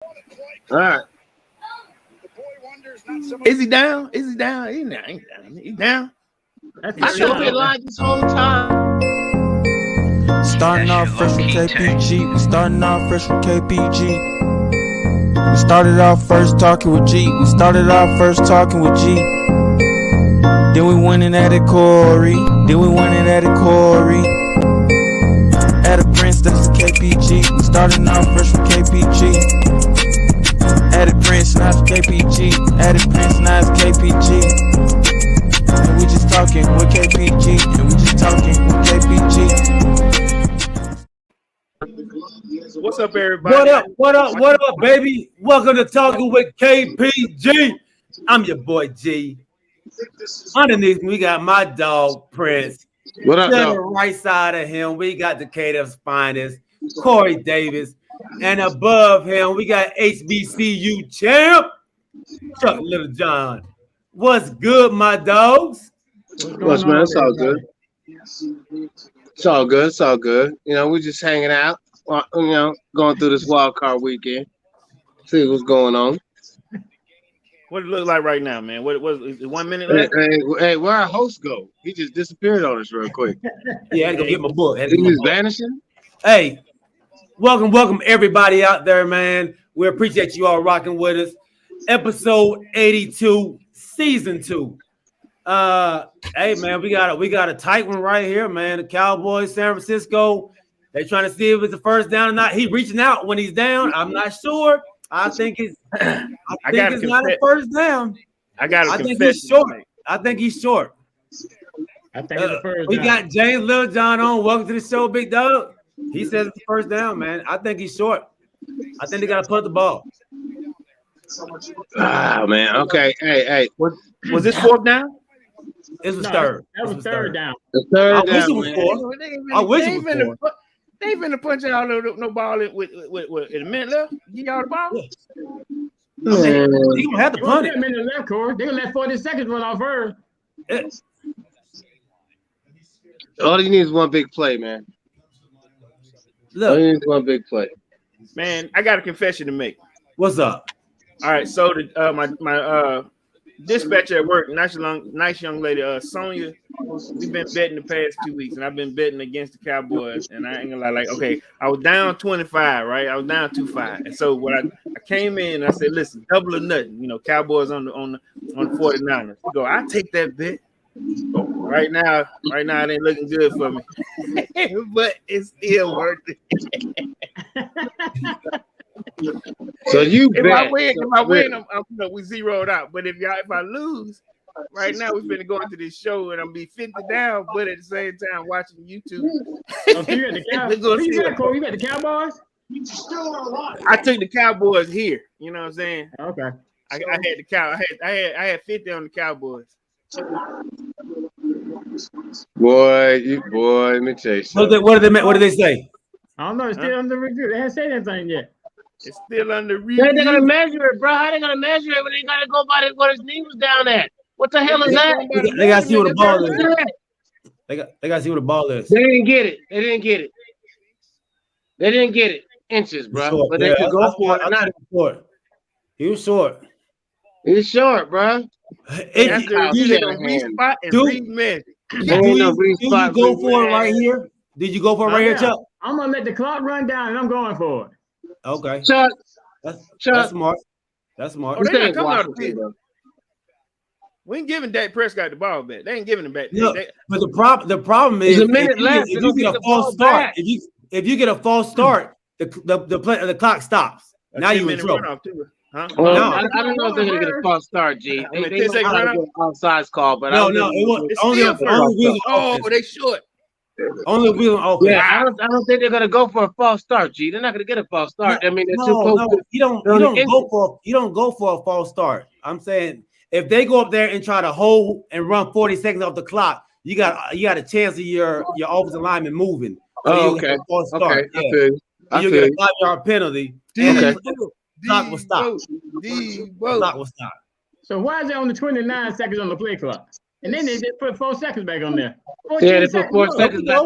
All right. Is he down? Is he down? He's down. He's down. I should have been live this whole time. Starting off fresh with KPG. We starting off fresh with KPG. We started off first talking with G. We started off first talking with G. Then we went and added Corey. Then we went and added Corey. Added Prince, that's the KPG. We started off fresh with KPG. Added Prince, now it's KPG. Added Prince, now it's KPG. And we just talking with KPG. And we just talking with KPG. So what's up, everybody? What up, baby? Welcome to Talking with KPG. I'm your boy G. Underneath me, we got my dog Prince. What up, to dog? the right side of him, we got Decatur's finest, Corey Davis. And above him, we got HBCU champ, Chuck Little John. What's good, my dogs? What's man? It's all good. It's all good. It's all good. You know, we're just hanging out. You know, going through this wild card weekend. See what's going on. What it look like right now, man? What is it 1 minute left? Hey, where our host go? He just disappeared on us real quick. Yeah, I had to go get my book. He just vanishing. Hey, welcome everybody out there, man. We appreciate you all rocking with us. Episode 82, season 2. Hey man, we got a tight one right here, man. The Cowboys, San Francisco. They trying to see if it's the first down or not. He reaching out when he's down. I'm not sure. I think it's not a first down. I think he's short. I think he's short. I think it's the first we down. got James Little John on. Welcome to the show, big dog. He says it's the first down, man. I think he's short. I think they got to put the ball. Ah, man. Okay. Hey. Was this fourth down? It was third. That was third down. The third I wish down, it was man. four. I wish it was four. They finna punch out no ball with in a minute left. Give y'all the ball. He gonna have to punt it. A minute left, Corey. They gonna let 40 seconds run off her. All you need is one big play, man. All you need is one big play. Man, I got a confession to make. What's up? All right, so my dispatcher at work, nice young lady, Sonia. We've been betting the past 2 weeks, and I've been betting against the Cowboys. And I ain't gonna lie, like, okay, I was down 25, right? I was down 2-5, and so what I came in and I said, listen, double or nothing. You know, Cowboys on the 49ers. You go, I take that bet. Right now, it ain't looking good for me, but it's still worth it. So you if bet. I win, we zeroed out. But if I lose, right now we're gonna go into this show and I'm be 50 down, but at the same time watching YouTube. You got the Cowboys? I took the Cowboys here. You know what I'm saying? Okay. I had the I had 50 on the Cowboys. Boy, let me tell you something. What did they say? I don't know. It's still under review. They haven't said anything yet. It's still under review. They're gonna measure it, bro. How they gonna measure it when they gotta go by what his knee was down at? What the hell is that? They gotta see what the ball is. They gotta see what the ball is. They didn't get it. They didn't get it. Inches, bro. Short. But they could go for it or not. Short. He was short. He's short, bro. Do you go for it right here? Did you go for it right here, Chuck? I'm gonna let the clock run down and I'm going for it. Okay. Chuck. That's smart. That's smart. Oh, they're not coming out of the field. We ain't giving Dak Prescott the ball back. They ain't giving him back. Look, but the problem is a minute left. If you get a false start, if you get a false start, the clock stops. Now you're in trouble. Huh? Well, no, I don't know if they're gonna get a false start, G. They might get an offsides call, but no, it was only they short. Only we okay. Yeah, I don't think they're gonna go for a false start, G. They're not gonna get a false start. I mean, they're too close. You don't go for a false start. I'm saying if they go up there and try to hold and run 40 seconds off the clock, you got a chance of your offensive lineman moving. So okay. False start. Okay. Yeah. You get a 5-yard penalty. Okay. The clock will stop. The clock will stop. So why is it on the 29 seconds on the play clock? And then they put 4 seconds back on there. Yeah, they put 4 seconds back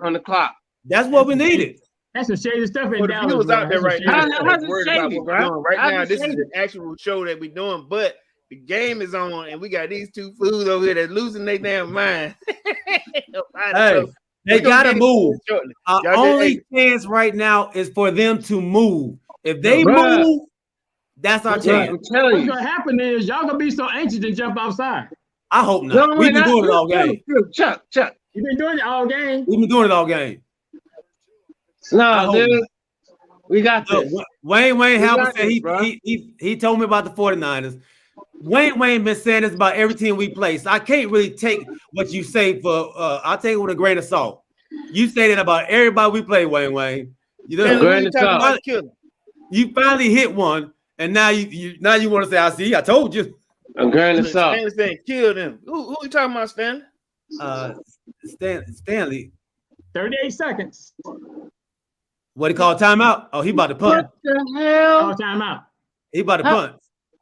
on the clock. That's what we needed. That's some shady stuff in For the Dallas. viewers bro. out there That's right some now, shady How's stuff. it worried shady, about what we're bro? doing. Right How's now, it this is shady? an actual show that we're doing, but the game is on, and we got these two fools over here that losing their damn mind. Hey, they gotta move. Our Y'all only chance right now is for them to move. If they Bruh. move, that's our Bruh, chance. I'm telling What's you. gonna happen is y'all gonna be so anxious to jump outside. I hope No, not. We've been doing it all game. Chuck. You've been doing it all game. We've been doing it all game. I No, hope dude. not. We got Look, this. Wayne Halbert got said this, bro. he told me about the 49ers. Wayne been saying this about every team we play. So I can't really take what you say for I'll take it with a grain of salt. You say that about everybody we play, Wayne. You know, you finally hit one, and now you want to say, I see, I told you. A grain of salt. Stanley saying kill them. Who you talking about, Stanley? Stanley. 38 seconds. What he call timeout? Oh, he about to punt. What the hell? Oh, timeout. He about to punt.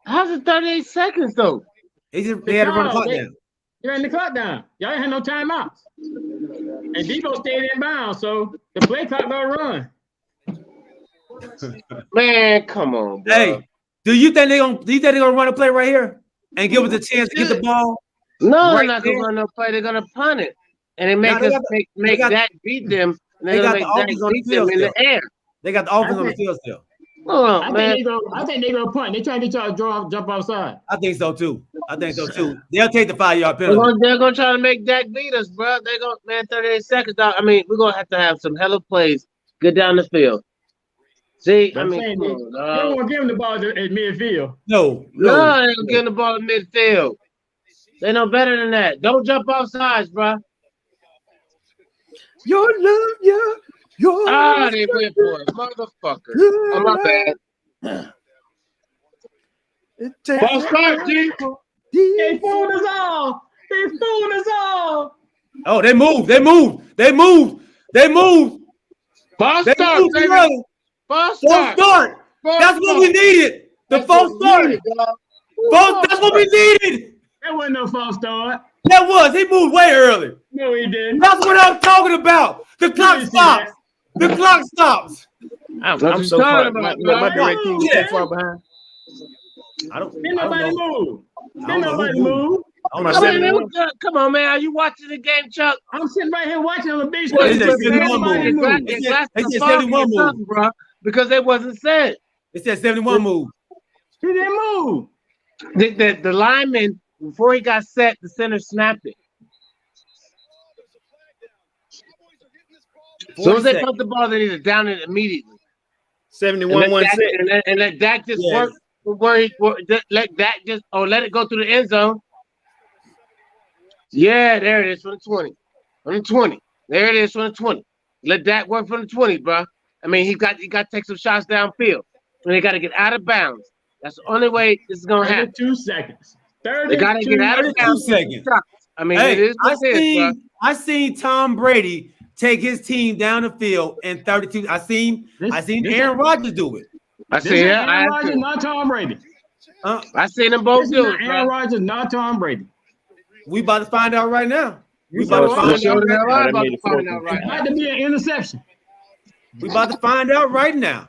How's it 38 seconds though? They had to run the clock down. You ran the clock down. Y'all ain't had no timeouts. And Debo stayed in bounds, so the play clock gonna run. Man, come on, bro. Hey, do you think they're gonna run a play right here and give us a chance to get the ball? No, right they're not gonna run no play. They're gonna punt it, and they make Dak beat them. And They got make the offense on the beat field them in the air. They got the offense on the field still. Oh, I man. think they gonna punt. They trying to get y'all to jump outside. I think so too. They'll take the 5-yard penalty. They're gonna try to make Dak beat us, bro. They're gonna 38 seconds. Dog. I mean, we're gonna have some hella plays. Get down the field. See, They don't want to give them the ball at midfield. No, they don't give the ball in midfield. They know better than that. Don't jump off sides, bro. Your love, your they went for it, motherfucker. Oh, my bad. False start, G. They fooled us all. Oh, they moved. False They start, moved baby. together. False False start. That's what we needed. The false start. That's what we needed. That wasn't no false start. That was. He moved way early. No, he didn't. That's what I'm talking about. The clock stops. The clock stops. I'm so far. My direct team is too far behind. Didn't nobody move. Come on, man. Are you watching the game, Chuck? I'm sitting right here watching on the beach. They said 71 move. Bro, because they wasn't said. It said 71 move. He didn't move. The lineman, before he got set, the center snapped it. As soon as they put the ball, they need to down it immediately. 71-1-6. And let Dak just work let Dak just let it go through the end zone. Yeah, there it is from the 20. From the 20. There it is from the 20. Let Dak work from the 20, bro. I mean, he got to take some shots downfield. And they got to get out of bounds. That's the only way this is gonna happen. 2 seconds. They got to get out of bounds. 2 seconds. I mean, it is what it is, bro. I seen Tom Brady take his team down the field in 32. I seen Aaron Rodgers do it. I see that. Aaron Rodgers, not Tom Brady. I seen them both do it, Aaron Rodgers, not Tom Brady. We about to find out right now. It had to be an interception. We about to find out right now.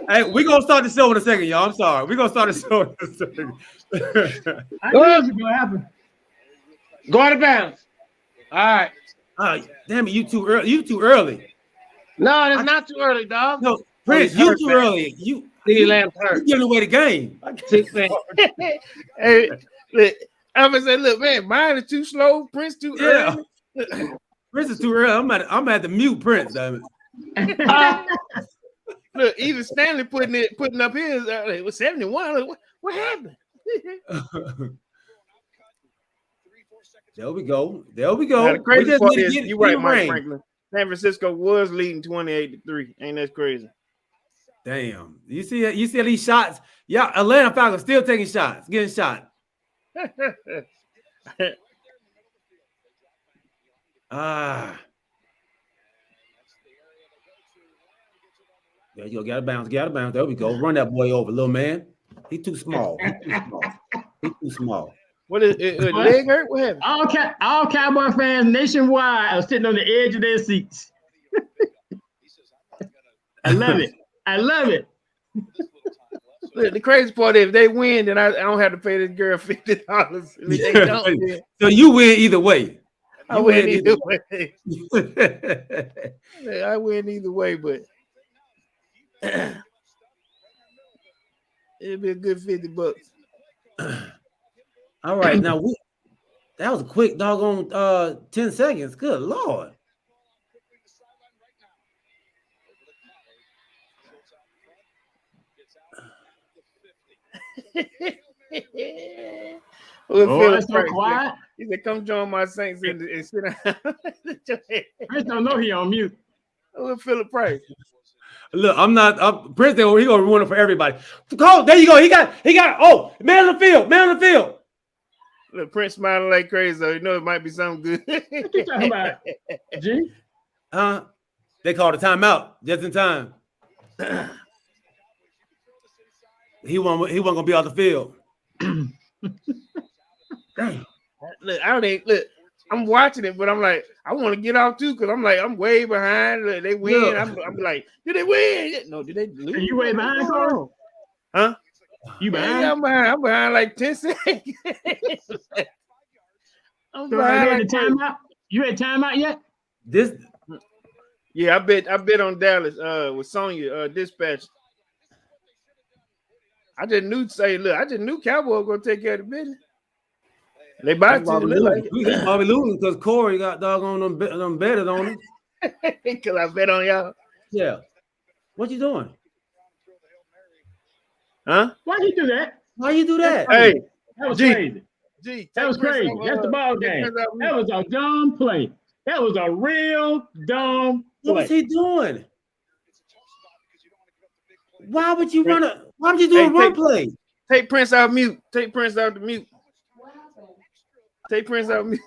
Hey, we're gonna start the show in a second, y'all. I'm sorry. We're gonna start the show in a second. I knew it was gonna happen. Go out of bounds. All right. Damn it, you too early. You too early. No, it's not too early, dog. No, Prince, you too early. You Lamb hurt. Giving away the game. Hey, look, I'm gonna say, look, man, mine is too slow. Prince too early. Prince is too early. I'm at the mute Prince. Damn it. Look, even Stanley putting up his. It was 71. What happened? There we go. Now, the crazy part is, you're right, Mike Franklin. San Francisco was leading 28-3. Ain't that crazy? Damn. You see these shots? Yeah, Atlanta Falcons still taking shots, getting shot. There you go. Get out of bounds. There we go. Run that boy over, little man. He's too small. He's too small. What is it? Leg hurt? What happened? All Cowboy fans nationwide are sitting on the edge of their seats. I love it. I love it. Look, the crazy part is if they win, then I don't have to pay this girl $50. If they don't, then So you win either way. I win either way. I win either way, but it'll be a good $50. All right, now that was a quick doggone 10 seconds. Good Lord. That's so quiet. He said, "Come join my Saints and sit down." Prince don't know he on mute. With Phillip Price. Look, I'm not Prince. He gonna ruin it for everybody. Cole, there you go. He got. Oh, man on the field. Look, Prince smiling like crazy. So you know it might be something good. What you talking about, G? They called a timeout just in time. He wasn't gonna be off the field. Dang. Look, I'm watching it, but I'm like, I want to get off too because I'm like, I'm way behind. Look, they win. Look. I'm like, did they win? No, did they lose? Are you way behind, Corey? Huh? You behind? Yeah, I'm behind like 10 seconds. I'm So behind. like timeout? You had timeout yet? Yeah, I bet on Dallas with Sonya dispatch. I just knew Cowboys were gonna take care of the business. They about to. He's probably losing because Corey got doggone them betted on him. Because I bet on y'all. Yeah. What you doing? Huh? Why you do that? Why you do that? Hey, That was G. crazy. Gee, That was crazy. That's the ball game. That was a dumb play. That was a real dumb play. What was he doing? Why would you run a? Why would you do a run play? Take Prince out of mute. Take Prince out of mute. Take Prince out of mute.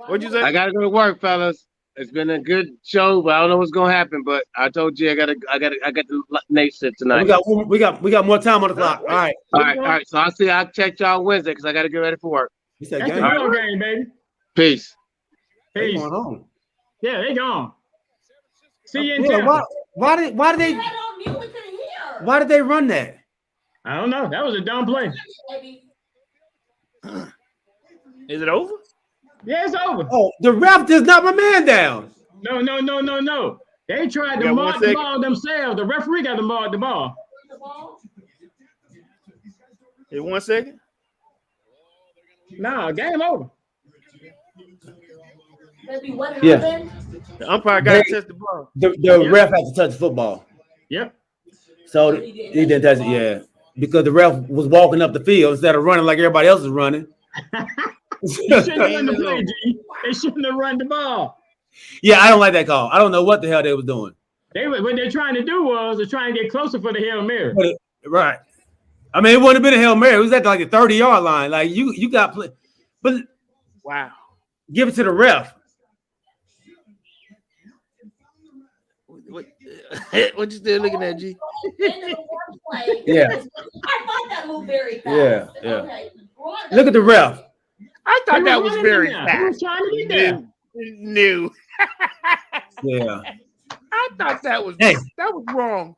What'd you say? I gotta go to work, fellas. It's been a good show, but I don't know what's gonna happen. But I told you I got the Nate shit tonight. We got more time on the clock. All right. So I'll check y'all Wednesday because I gotta get ready for work. He said, That's the ball game, baby. Peace. They going home. Yeah, they gone. See you in Tampa. Why did they run that? I don't know. That was a dumb play. Is it over? Yeah, it's over. Oh, the ref does not my man down. No. They tried to mark the ball themselves. The referee got to mark the ball. Hey, 1 second. No, game over. Yeah. The umpire got to touch the ball. The ref had to touch the football. Yep. So he didn't touch it, yeah. Because the ref was walking up the field instead of running like everybody else is running. They shouldn't have run the play, G. They shouldn't have run the ball. Yeah, I don't like that call. I don't know what the hell they was doing. What they're trying to do was they're trying to get closer for the Hail Mary. Right. I mean, it wouldn't have been a Hail Mary. It was at like the 30-yard line. Like you got play. But wow. Give it to the ref. What you still looking at, G? Yeah. I thought that moved very fast. Yeah. Okay. Look at the ref. I thought that was very fast. He was trying to get there. New. Yeah. I thought that was wrong.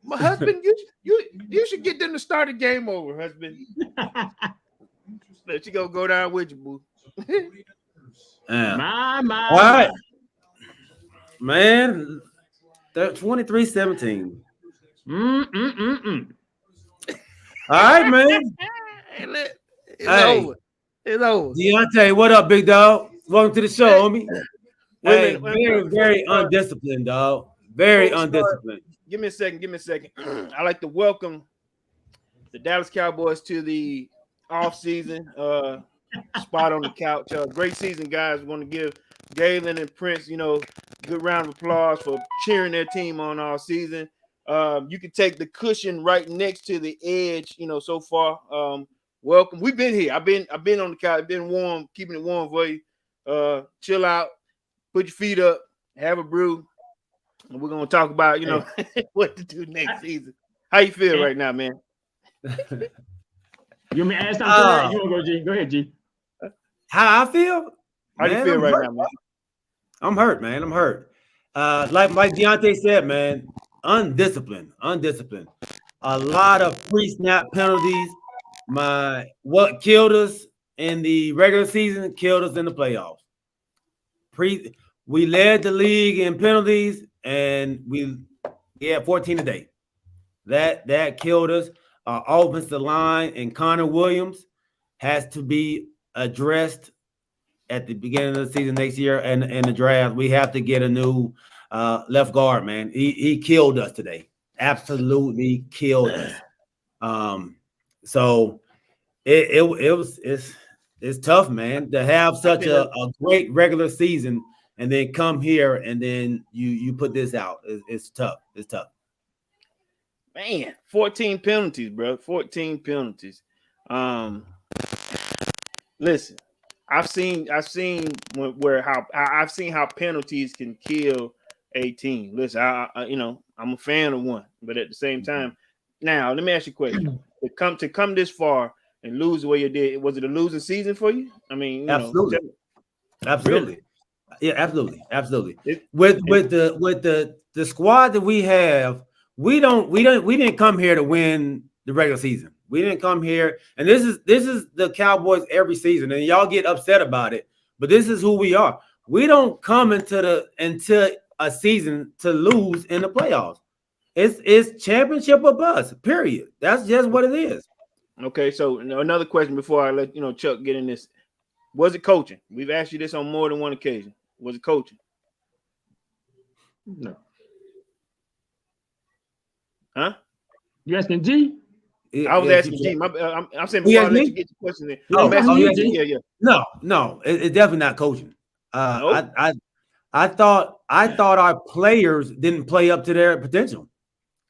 My husband, you should get them to start the game over, husband. Let you go down with you, boo. My. All right. Man, 23-17. All right, man. It's over. It's over. Deontay, what up, big dog? Welcome to the show, homie. Hey, very undisciplined, dog. Very undisciplined. Give me a second. I like to welcome the Dallas Cowboys to the off-season spot on the couch. Great season, guys. We want to give Galen and Prince, good round of applause for cheering their team on all season. You can take the cushion right next to the edge, so far. Welcome. We've been here. I've been on the couch. It's been warm, keeping it warm for you. Chill out, put your feet up, have a brew. And we're gonna talk about, what to do next season. How you feel right now, man? You want me to add something to that? You want to go, G? Go ahead, G. How I feel? How do you feel right now, man? I'm hurt, man. I'm hurt. Like Deontay said, man, undisciplined. A lot of pre-snap penalties. What killed us in the regular season killed us in the playoffs. We led the league in penalties, and we had 14 a day. That killed us. Our offensive line and Connor Williams has to be addressed at the beginning of the season next year, and in the draft. We have to get a new left guard, man. He killed us today. Absolutely killed us. So it's tough, man, to have such a great regular season and then come here and then you put this out. It's tough. It's tough. Man, 14 penalties, bro. 14 penalties. Listen, I've seen how penalties can kill a team. Listen, I'm a fan of one, but at the same time, now let me ask you a question: to come this far and lose the way you did, was it a losing season for you? I mean, absolutely. Really? Yeah, absolutely. With the squad that we have, we didn't come here to win the regular season. We didn't come here, and this is the Cowboys every season, and y'all get upset about it. But this is who we are. We don't come into a season to lose in the playoffs. It's championship or bust. Period. That's just what it is. Okay, so another question before I let Chuck get in this. Was it coaching? We've asked you this on more than one occasion. Was it coaching? No. Huh? You asking G? I was asking G. I'm saying before I let you get your question in. Yeah. No, it's definitely not coaching. Nope. I thought our players didn't play up to their potential.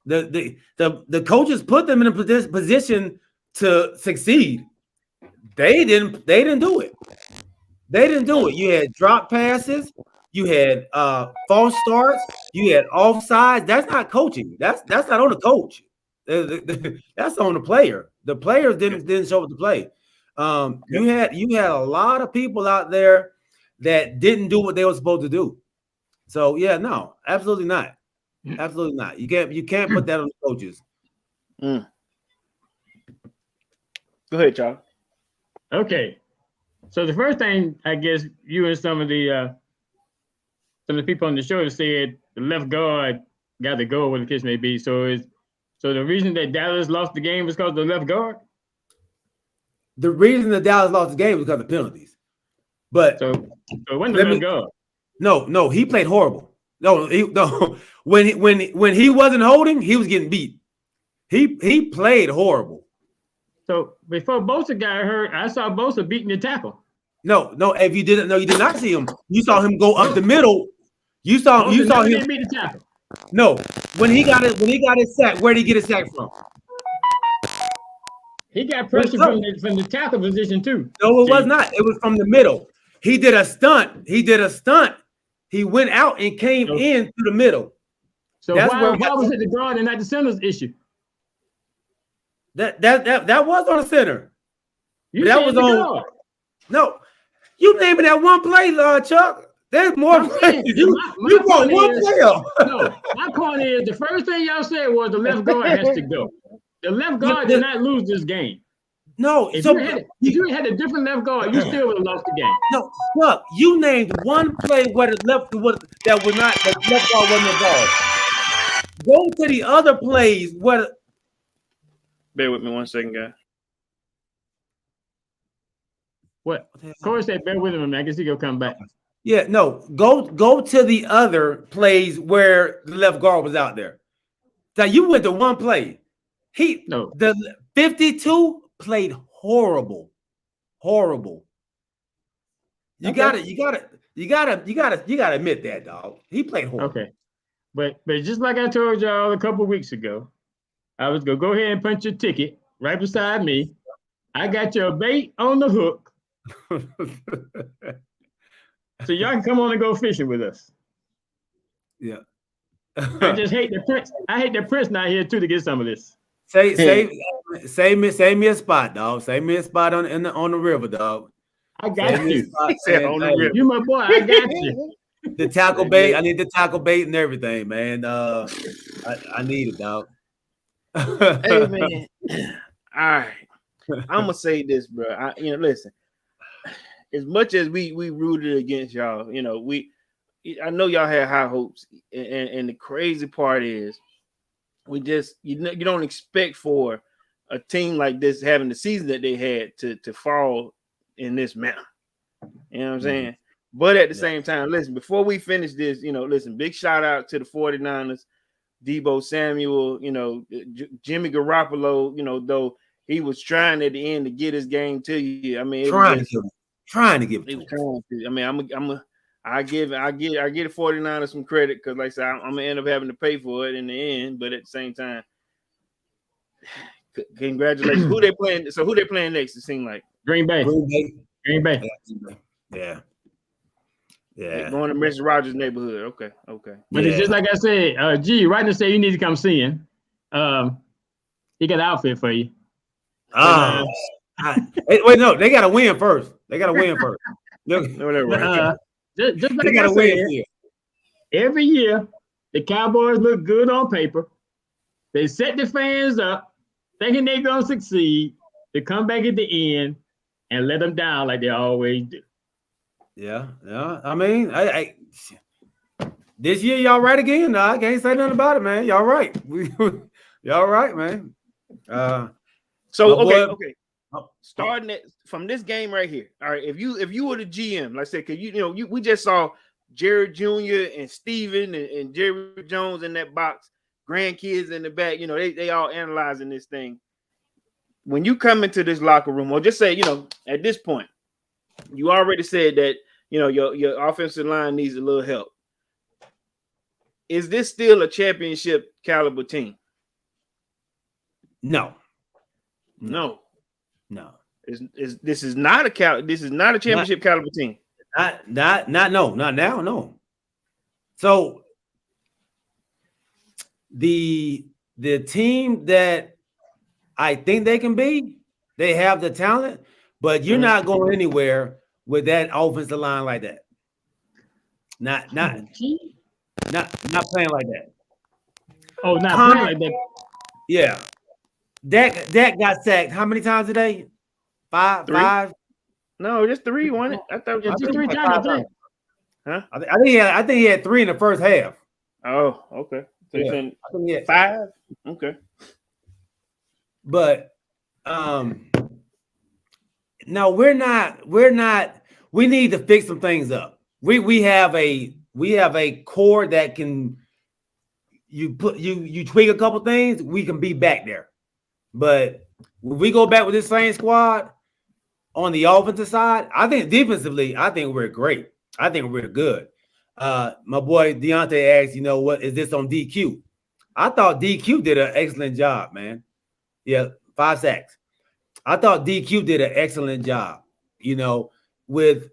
The coaches put them in a position to succeed. They didn't do it. You had drop passes. You had false starts. You had offsides. That's not coaching. That's not on the coach. That's on the player. The players didn't show up to play. You had a lot of people out there that didn't do what they were supposed to do. So yeah, no, absolutely not. Absolutely not. You can't put that on the coaches. Go ahead, Charles. Okay. So the first thing, I guess, you and some of the people on the show said the left guard got to go, whatever the case may be. So the reason that Dallas lost the game was because of the left guard? The reason that Dallas lost the game was because of penalties. But so it wasn't the left guard. No, he played horrible. No. When he wasn't holding, he was getting beat. He played horrible. So before Bosa got hurt, I saw Bosa beating the tackle. No. If you didn't know, you did not see him. You saw him go up the middle. You saw him beat the tackle. No, when he got his sack, where did he get his sack from? He got pressure from the tackle position too. No, it was not. It was from the middle. He did a stunt. He went out and came in through the middle. So why was it the guard and not the center's issue? That was on the center. That was on. No, you naming that one play, Chuck. There's more plays. You want one player. No, my point is the first thing y'all said was the left guard has to go. The left guard did not lose this game. No, if you had a different left guard, you still would have lost the game. No, look, you named one play where the left guard wasn't involved. Go to the other plays where. Bear with me 1 second, guys. What? Corey said, bear with him. I guess he gonna come back. Yeah, no. Go to the other plays where the left guard was out there. Now you went to one play. The 52 played horrible. You gotta admit that, dog. He played horrible. Okay. But just like I told y'all a couple weeks ago, I was gonna go ahead and punch your ticket right beside me. I got your bait on the hook. So y'all can come on and go fishing with us. Yeah. I just hate the Prince. I hate the Prince not here too to get some of this. Save me a spot, dog. Save me a spot on the river, dog. I got you. On the river. You my boy. I got you. The tackle bait. I need the tackle bait and everything, man. I need it, dog. Hey man. All right. I'm gonna say this, bro. Listen. As much as we rooted against y'all, I know y'all had high hopes, and the crazy part is, we just you don't expect for a team like this having the season that they had to fall in this manner. You know what I'm saying? But at the same time, listen, before we finish this, listen, big shout out to the 49ers, Deebo Samuel, Jimmy Garoppolo, though he was trying at the end to get his game to you. I mean, trying to give it. I mean, I give the 49ers some credit because, like I said, I'm gonna end up having to pay for it in the end. But at the same time, congratulations. Who they playing? So who they playing next? It seems like Green Bay. Yeah. Going to Mr. Rogers' neighborhood. Okay. But it's just like I said, G, right now say you need to come see him. He got an outfit for you. Wait, no, they gotta win first. Just like I said, every year the Cowboys look good on paper. They set the fans up, thinking they're gonna succeed. They come back at the end and let them down like they always do. Yeah. I mean, I this year y'all right again. No, I can't say nothing about it, man. Y'all right. Y'all right, man. Okay. Starting it from this game right here. All right, if you were the GM, like I said, because we just saw Jared Jr. and Steven and Jerry Jones in that box, grandkids in the back. They all analyzing this thing. When you come into this locker room, or just say, at this point, you already said that your offensive line needs a little help. Is this still a championship caliber team? No. This is not a championship caliber team. Not now, no. So the team that I think they can be, they have the talent, but you're not going anywhere with that offensive line like that. Not playing like that. Oh, not playing like that. Yeah. Dak got sacked how many times today? Five? No, just 3. Wasn't it? I thought just 3 times. Huh? I think he had 3 in the first half. Oh, okay. So yeah. I think he had 5. Okay. But no, we're not. We need to fix some things up. We have a core that can you tweak a couple things, we can be back there. But when we go back with this same squad on the offensive side, I think defensively, I think we're great. I think we're good. My boy Deontay asked, what is this on DQ? I thought DQ did an excellent job, man. Yeah, 5 sacks. I thought DQ did an excellent job, with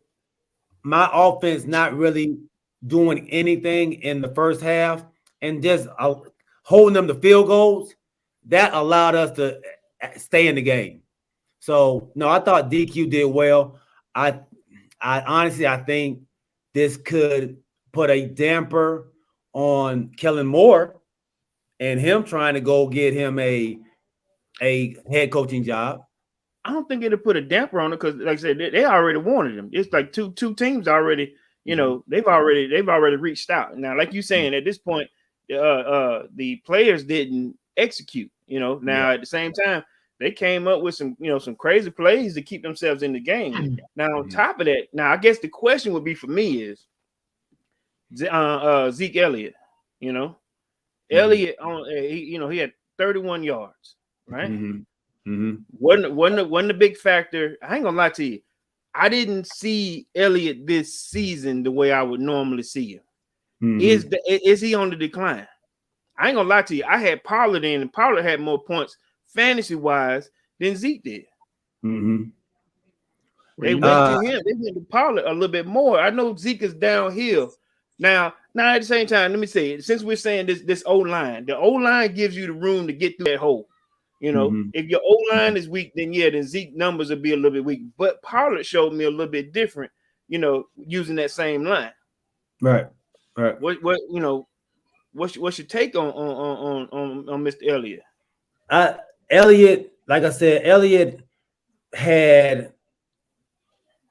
my offense not really doing anything in the first half and just holding them to field goals. That allowed us to stay in the game. So, no, I thought DQ did well. I honestly, I think this could put a damper on Kellen Moore and him trying to go get him a head coaching job. I don't think it'll put a damper on it because, like I said, they already wanted him. It's like two teams already, they've already reached out. Now, like you saying, at this point, the players didn't execute. Now at the same time, they came up with some crazy plays to keep themselves in the game. Now, on top of that, I guess the question would be for me is Zeke Elliott. Elliott he had 31 yards, right? Wasn't a big factor. I ain't gonna lie to you. I didn't see Elliott this season the way I would normally see him. Is he on the decline? I ain't gonna lie to you. I had Pollard in, and Pollard had more points fantasy-wise than Zeke did. They went to him. They went to Pollard a little bit more. I know Zeke is downhill. Now at the same time, let me say it. Since we're saying this O-line, the O-line gives you the room to get through that hole. You know, if your O-line is weak, then Zeke numbers will be a little bit weak. But Pollard showed me a little bit different, you know, using that same line. Right. What you know, what's your take on Mr. Elliott? Elliott, like I said, Elliott had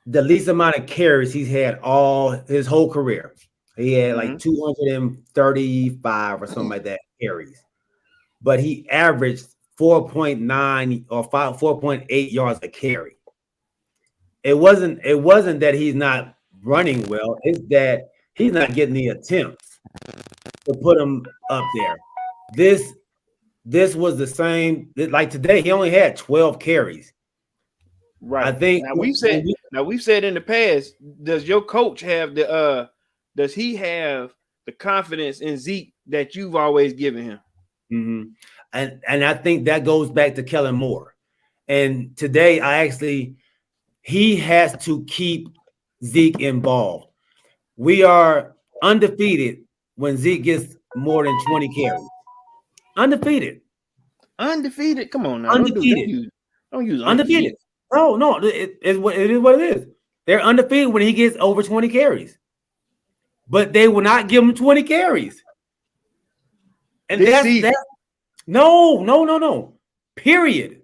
the least amount of carries he's had all his whole career. He had like 235 or something like that carries, but he averaged 4.9 or 4.8 yards a carry. It wasn't that he's not running well. It's that he's not getting the attempts to put him up there. This was the same. Like today, he only had 12 carries. Right. I think now we've said in the past, does your coach have does he have the confidence in Zeke that you've always given him? And I think that goes back to Kellen Moore. And today he has to keep Zeke involved. We are undefeated when Zeke gets more than 20 carries. Undefeated. Come on now. Undefeated. Don't use undefeated. No, it is what it is. They're undefeated when he gets over 20 carries. But they will not give him 20 carries. And that's no. Period.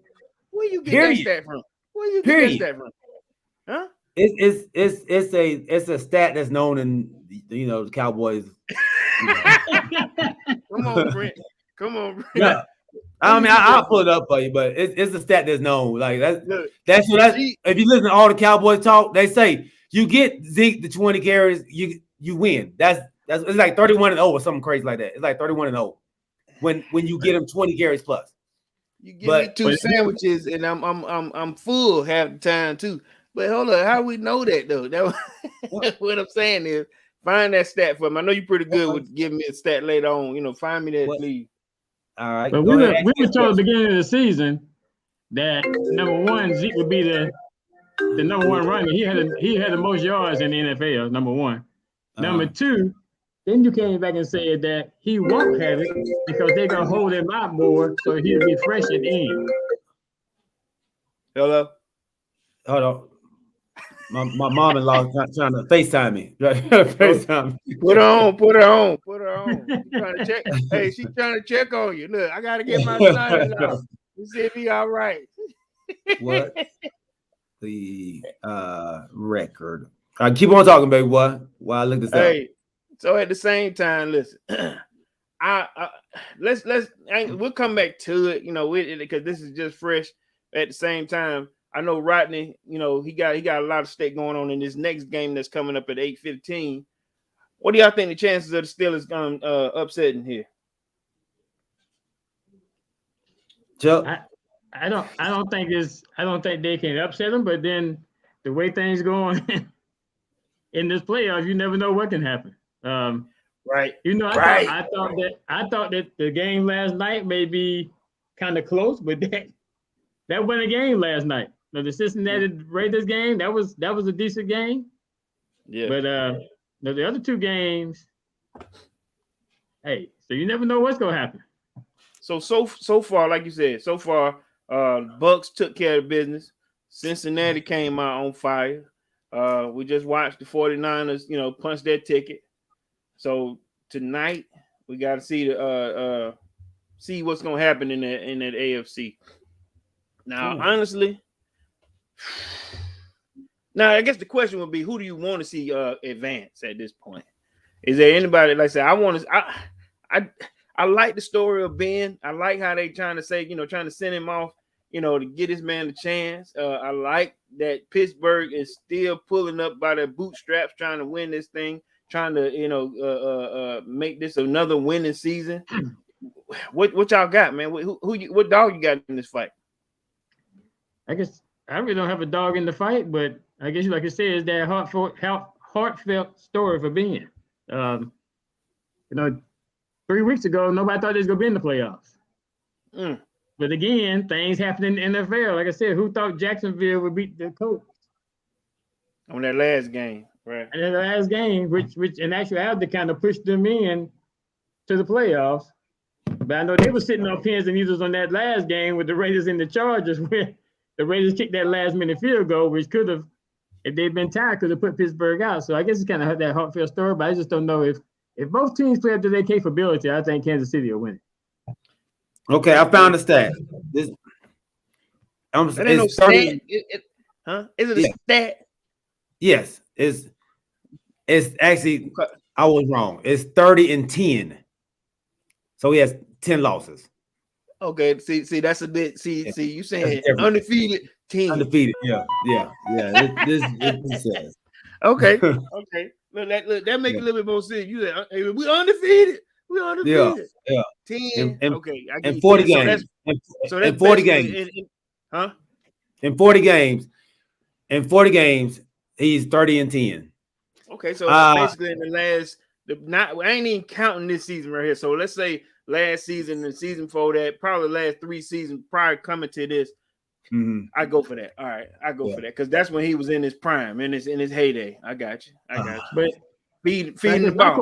Where you get that from? Huh? It's a stat that's known in the Cowboys. Come on, Brent. Yeah. I mean, I'll pull it up for you, but it's a stat that's known. Like that's if you listen to all the Cowboys talk, they say you get Zeke the 20 carries, you win. That's it's like 31-0 or something crazy like that. It's like 31-0 when you get him 20 carries plus. You give me 2 sandwiches and I'm full half the time too. But hold on, how we know that though? What I'm saying is find that stat for me. I know you're pretty good with giving me a stat later on. Find me that, please. All right. But we were told at the beginning of the season that number one, Zeke would be the number one runner. He had the most yards in the NFL, number one. Number two, then you came back and said that he won't have it because they're gonna hold him out more, so he'll be fresh at the end. Hello? Hold on. My mom-in-law trying to FaceTime me. FaceTime. Put her on. She's trying to check. Hey, she's trying to check on you. Look, I gotta get my son-in-law. Let's see if he all right. What the record? Keep on talking, baby boy. While I look this up. So at the same time, listen. We'll come back to it, because this is just fresh. At the same time, I know Rodney, he got a lot of stake going on in this next game that's coming up at 8:15. What do y'all think the chances of the Steelers going upsetting here? Chuck? I don't think they can upset them, but then the way things going in this playoff, you never know what can happen. Right. I thought that the game last night may be kind of close, but that won a game last night. The Cincinnati Raiders game, that was a decent game. Yeah. But the other two games, so you never know what's gonna happen. So far, like you said, Bucks took care of business. Cincinnati came out on fire. We just watched the 49ers, punch their ticket. So tonight we got to see what's gonna happen in that AFC. Now, honestly, I guess the question would be, who do you want to see advance at this point? Is there anybody, like I said, I like the story of Ben. I like how they trying to say, trying to send him off, to get this man a chance. I like that Pittsburgh is still pulling up by their bootstraps, trying to win this thing, trying to, make this another winning season. What y'all got, man? What dog you got in this fight? I guess I really don't have a dog in the fight, but I guess, like I said, it's that heartfelt story for Ben. 3 weeks ago, nobody thought they was gonna be in the playoffs. But again, things happen in the NFL. Like I said, who thought Jacksonville would beat the Colts on that last game, right? And the last game, which in actuality kind of pushed them in to the playoffs. But I know they were sitting on pins and needles on that last game with the Raiders and the Chargers, where the Raiders kicked that last-minute field goal, which could have, if they'd been tired, could have put Pittsburgh out. So I guess it's kind of that heartfelt story, but I just don't know if both teams play up to their capability. I think Kansas City will win it. Okay, I found the stat. This, that ain't no stat. Huh? Is it a stat? Yes, it's actually, I was wrong. It's 30-10. So he has 10 losses. Okay, see, that's a bit. See, you saying undefeated team. Undefeated, yeah. This says. Okay. Look, that makes a little bit more sense. You said we undefeated. Yeah. 10. Okay, I in 40 games. So that's 40 games. In 40 games, he's 30-10. Okay, so basically in the last, I ain't even counting this season right here. So let's say last season and the season before that, probably the last 3 seasons prior coming to this, I go for that. All right, I go for that because that's when he was in his prime, in his heyday. I got you. But feeding the ball.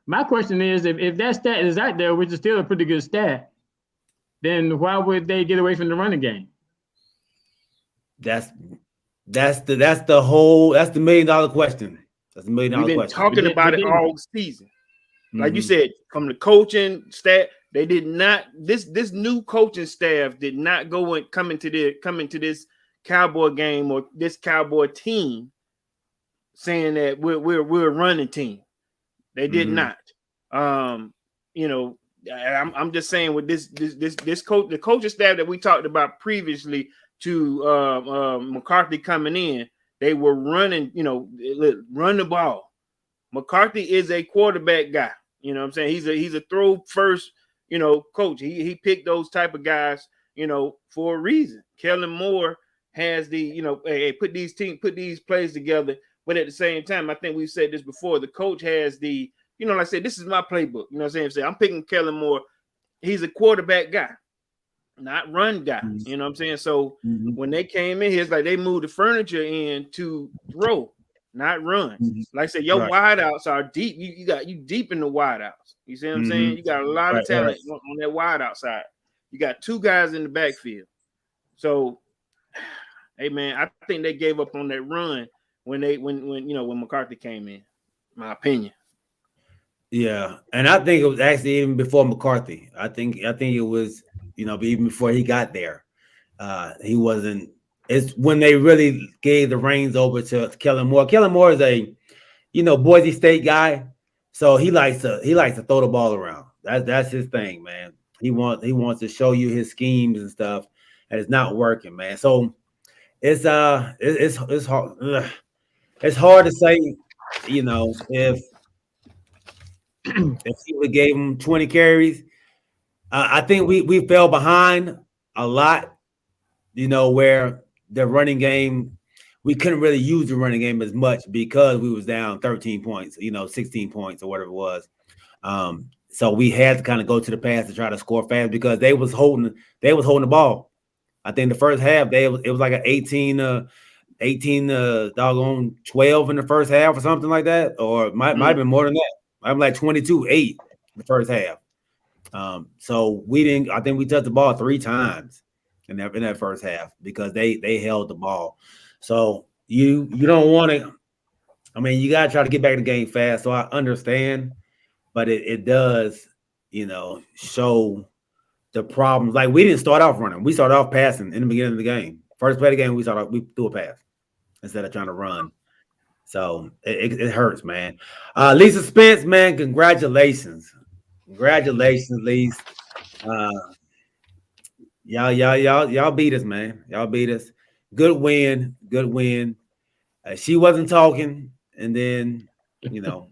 My question is, if that stat is out there, which is still a pretty good stat, then why would they get away from the running game? That's the $1 million question. That's $1 million question. We've been talking about it all season. Like you said, from the coaching staff, they did not. This new coaching staff did not go and come into this Cowboy game or this Cowboy team saying that we're a running team. They did not. You know, I'm just saying with this coach, the coaching staff that we talked about previously to McCarthy coming in, they were running. You know, run the ball. McCarthy is a quarterback guy. You know what I'm saying? He's a throw first, you know, coach. He picked those type of guys, you know, for a reason. Kellen Moore has the, you know, hey, put these plays together. But at the same time, I think we've said this before. The coach has the, you know, like I said, this is my playbook. You know what I'm saying? I'm picking Kellen Moore. He's a quarterback guy, not run guy. You know what I'm saying? So when they came in here, it's like they moved the furniture in to throw, not run. Like I said, your wideouts are deep. You deep in the wideouts. You see what I'm saying? You got a lot of talent on that wideout side. You got 2 guys in the backfield. So, hey man, I think they gave up on that run when McCarthy came in. My opinion. Yeah, and I think it was actually even before McCarthy. I think it was, you know, even before he got there. He wasn't. It's when they really gave the reins over to Kellen Moore. Kellen Moore is a, you know, Boise State guy, so he likes to throw the ball around. That's his thing, man. He wants to show you his schemes and stuff, and it's not working, man. So it's hard. It's hard to say, you know, if he would gave him 20 carries. I think we fell behind a lot, you know, where the running game, we couldn't really use the running game as much because we was down 13 points, you know, 16 points or whatever it was. So we had to kind of go to the pass to try to score fast because they was holding the ball. I think the first half it was like an 18 doggone 12 in the first half or something like that, or it might have been more than that. I'm like 22-8 in the first half. So we didn't. I think we touched the ball 3 times in that first half because they held the ball. So you don't want to. I mean, you gotta try to get back in the game fast. So I understand, but it does, you know, show the problems. Like we didn't start off running. We started off passing in the beginning of the game. First play of the game, we threw a pass instead of trying to run. So it hurts, man. Lisa Spence, man, congratulations. Congratulations, Lisa. Y'all beat us, man. Y'all beat us. Good win. She wasn't talking, and then, you know,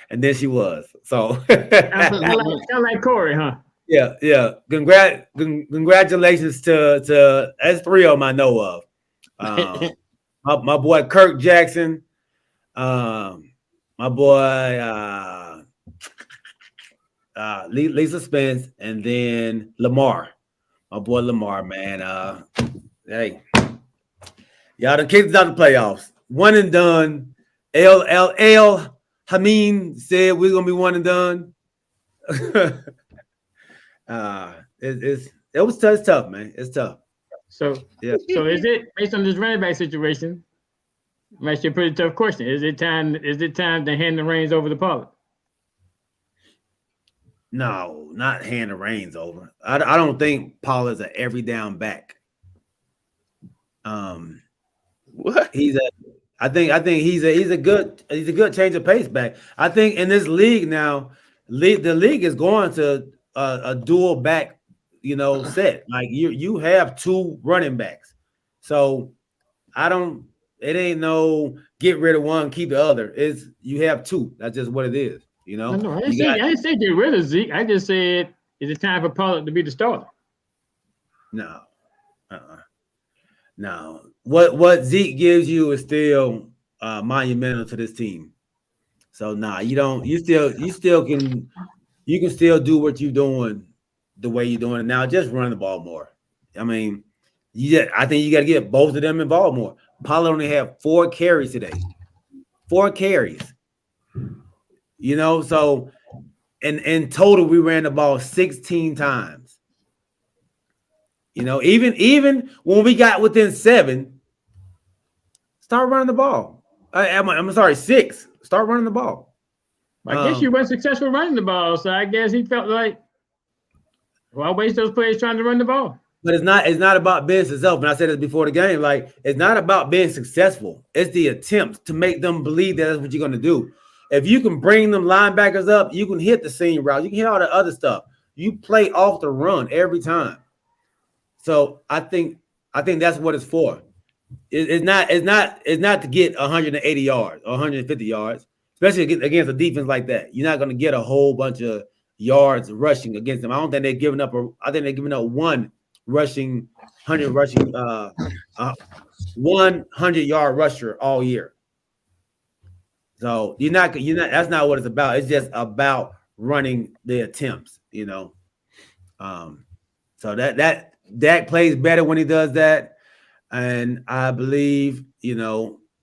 and then she was. So kind of like Corey, huh? Yeah. Congratulations to that's 3 of them I know of. My boy Kirk Jackson, my boy Lisa Spence, and then Lamar, my boy Lamar, man. Hey, y'all done kicked us out of the playoffs. One and done. LLL Hameen said we're gonna be one and done. It's tough, man. It's tough. So Yeah. So is it based on this running back situation? I'm asking you a pretty tough question. Is it time to hand the reins over to Pollard? No, not hand the reins over. I don't think Pollard's an every down back. What? I think he's a good change of pace back. I think in this league now, the league is going to a dual back, set. Like you have two running backs. So it ain't no get rid of one, keep the other. It's you have two. That's just what it is. No, I didn't say get rid of Zeke. I just said, is it time for Pollard to be the starter? No. No. What Zeke gives you is still monumental to this team. So you can still do what you're doing the way you're doing it now. Just run the ball more. I mean, I think you got to get both of them involved more. Pollard only had 4 carries today. 4 carries. So in total, we ran the ball 16 times. Even when we got within 7, start running the ball. I'm sorry, 6. Start running the ball. I guess you weren't successful running the ball, so I guess he felt like, why waste those plays trying to run the ball? But it's not about being successful. And I said this before the game, like it's not about being successful. It's the attempts to make them believe that that's what you're going to do. If you can bring them linebackers up, you can hit the seam route. You can hit all the other stuff. You play off the run every time. So I think that's what it's for. It's not to get 180 yards or 150 yards, especially against a defense like that. You're not going to get a whole bunch of yards rushing against them. I don't think they're giving up. I think they're giving up 100 100-yard rusher all year. So you're not. That's not what it's about. It's just about running the attempts. So that Dak plays better when he does that, and I believe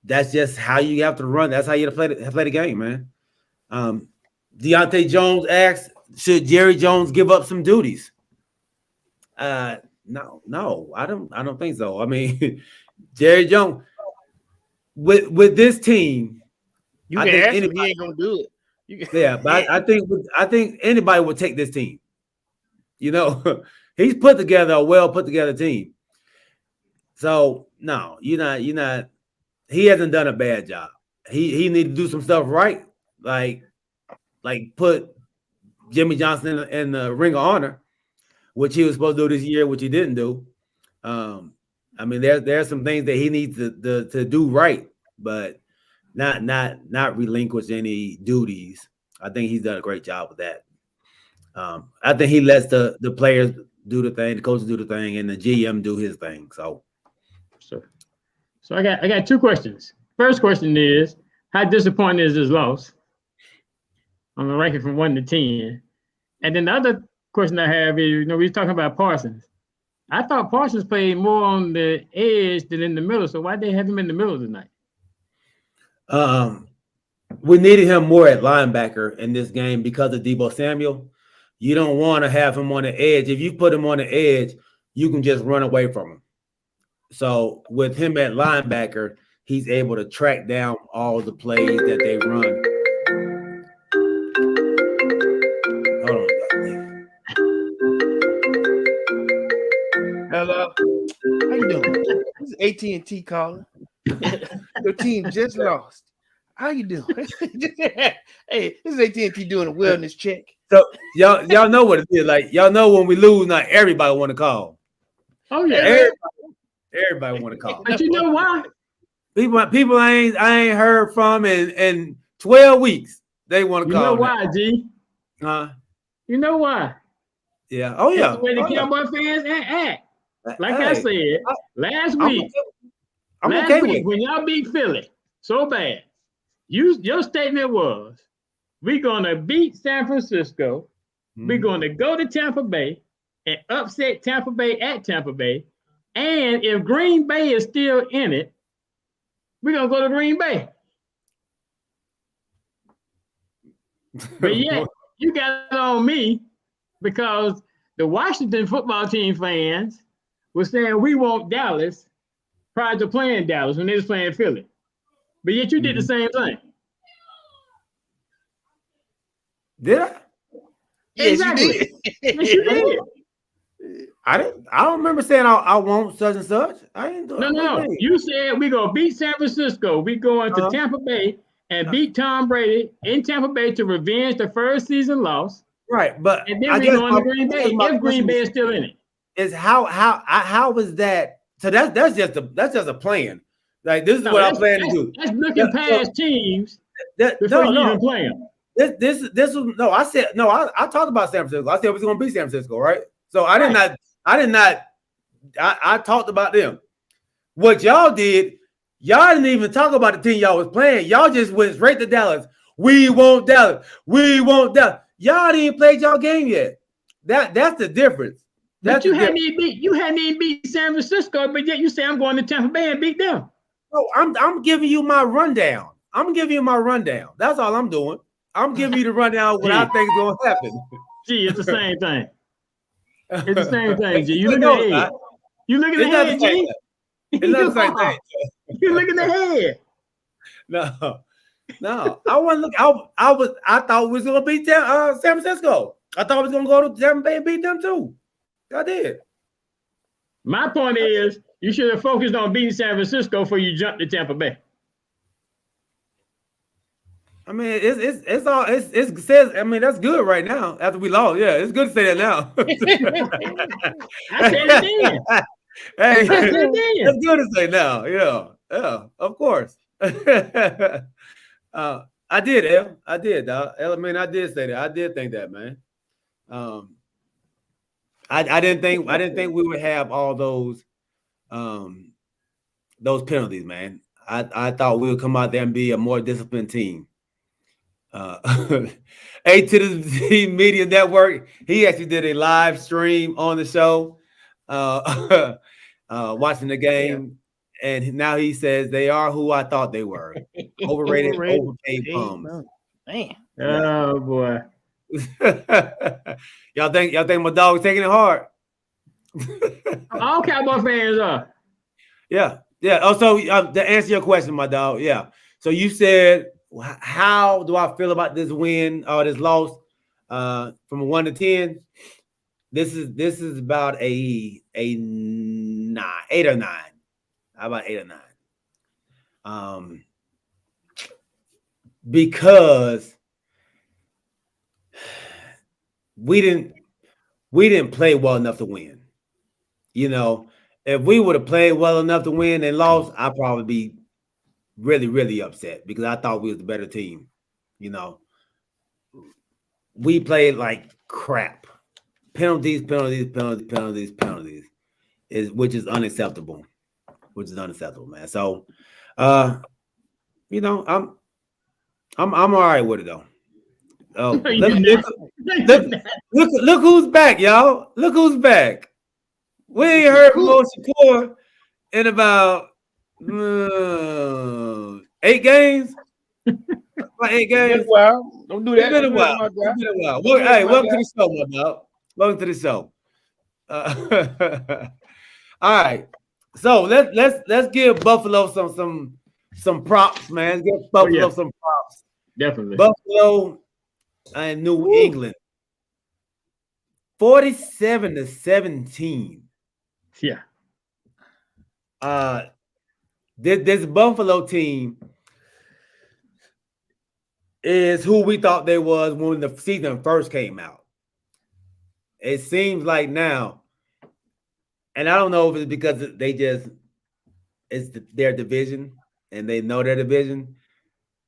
that's just how you have to run. That's how you play the game, man. Deontay Jones asked, should Jerry Jones give up some duties? No, I don't think so. I mean, Jerry Jones with this team, You can ask him, he ain't gonna do it. But I think anybody would take this team. He's put together a well put together team. So no, you're not. He hasn't done a bad job. He need to do some stuff right, like put Jimmy Johnson in the Ring of Honor, which he was supposed to do this year, which he didn't do. I mean, there's some things that he needs to do right, but not relinquish any duties. I think he's done a great job with that. I think he lets the players do the thing, the coaches do the thing, and the GM do his thing. So I got 2 questions. First question is, how disappointing is this loss on the ranking from 1 to 10? And then the other question I have is, we were talking about Parsons. I thought Parsons played more on the edge than in the middle. So why they have him in the middle tonight? We needed him more at linebacker in this game because of Deebo Samuel. You don't want to have him on the edge. If you put him on the edge, you can just run away from him. So with him at linebacker, he's able to track down all the plays that they run. Hold on. Hello. How you doing? This is AT&T calling. Your team just lost. How you doing? Hey, this is AT&T doing a wellness check. So y'all know what it is. Like y'all know when we lose, not everybody want to call. Oh yeah, everybody want to call. But you know why? People I ain't heard from in 12 weeks. They want to call. You know why, G? You know why? Yeah. Oh yeah. That's the way the Cowboy fans act. Like I said last week. When y'all beat Philly so bad, your statement was, we're gonna beat San Francisco. Mm-hmm. We're gonna go to Tampa Bay and upset Tampa Bay at Tampa Bay. And if Green Bay is still in it, we're gonna go to Green Bay. But You got it on me because the Washington football team fans were saying we want Dallas prior to playing Dallas when they was playing Philly. But yet you did the same thing. Did I? Yes, Exactly. you did. Yes, you did. I didn't. I don't remember saying I want such and such. I didn't do it. No. You said we gonna beat San Francisco. We going to Tampa Bay and beat Tom Brady in Tampa Bay to revenge the first season loss. Right, but And then we going to Green Bay if Green Bay is still in it. Is how was that? So that's just a plan. Like this is what I plan to do. That's looking past teams before you even play them. This was no. I said no. I talked about San Francisco. I said it was going to be San Francisco, right? So I did not. I talked about them. What y'all did, y'all didn't even talk about the team y'all was playing. Y'all just went straight to Dallas. We want Dallas. We want Dallas. Y'all didn't play y'all game yet. That's the difference. But you hadn't even beat San Francisco, but yet you say I'm going to Tampa Bay and beat them. No, I'm giving you my rundown. I'm giving you my rundown. That's all I'm doing. I'm giving you the rundown of what I think is going to happen. Gee, it's the same thing. It's the same thing, G. You looking ahead. You looking ahead, G. It's not the same thing. You looking ahead. No. I wasn't looking. I thought we was gonna beat San Francisco. I thought we was gonna go to Tampa Bay and beat them too. I did. My point is, you should have focused on beating San Francisco before you jumped to Tampa Bay. I mean, it's all it says. I mean, that's good right now after we lost. Yeah, it's good to say that now. I said it then. Hey, it's good to say now. Yeah, of course. I did, El. I did, dog. El, I mean, I did say that. I did think that, man. I didn't think we would have all those penalties, man. I thought we would come out there and be a more disciplined team. A to the Media Network, he actually did a live stream on the show, watching the game, and now he says they are who I thought they were. Overrated, overpaid bums. Man. Oh boy. Y'all think my dog's taking it hard? All Cowboy fans are. Yeah. Oh, so to answer your question, my dog. Yeah. So you said, how do I feel about this win or this loss? From a 1 to 10, this is about a 9, 8 or 9. How about 8 or 9? Because we didn't play well enough to win. You know, if we would have played well enough to win and lost, I'd probably be really, really upset because I thought we was the better team. You know, we played like crap. Penalties, which is unacceptable. Man. So, you know, I'm all right with it though. Look who's back, y'all. Look who's back. We ain't heard from Shakur in about 8 games. About 8 games. Well, don't do that. It's been a while. Hey, welcome to the show, my dog. Welcome to the show. All right. So let's give Buffalo some props, man. Give Buffalo some props. Definitely. Buffalo and New England. 47-17. Yeah. This Buffalo team is who we thought they was when the season first came out. It seems like now, and I don't know if it's because it's their division and they know their division,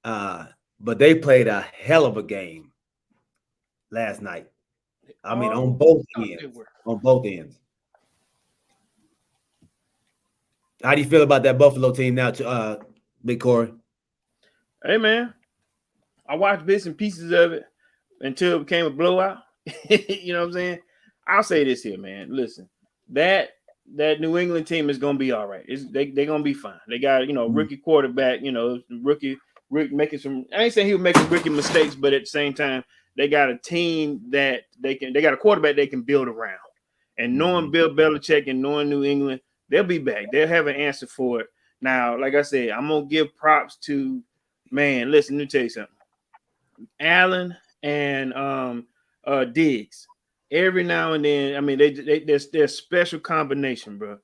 but they played a hell of a game last night. I mean, on both ends. How do you feel about that Buffalo team now, Big Corey? Hey, man. I watched bits and pieces of it until it became a blowout. You know what I'm saying? I'll say this here, man. Listen, that New England team is going to be all right. They're going to be fine. They got, rookie quarterback, rookie making some – I ain't saying he was making rookie mistakes, but at the same time, they got a team that they got a quarterback they can build around. And knowing Bill Belichick and knowing New England, they'll be back. They'll have an answer for it. Now, like I said, I'm gonna give props to listen, let me tell you something. Allen and Diggs. Every now and then, I mean, they're a special combination, bro.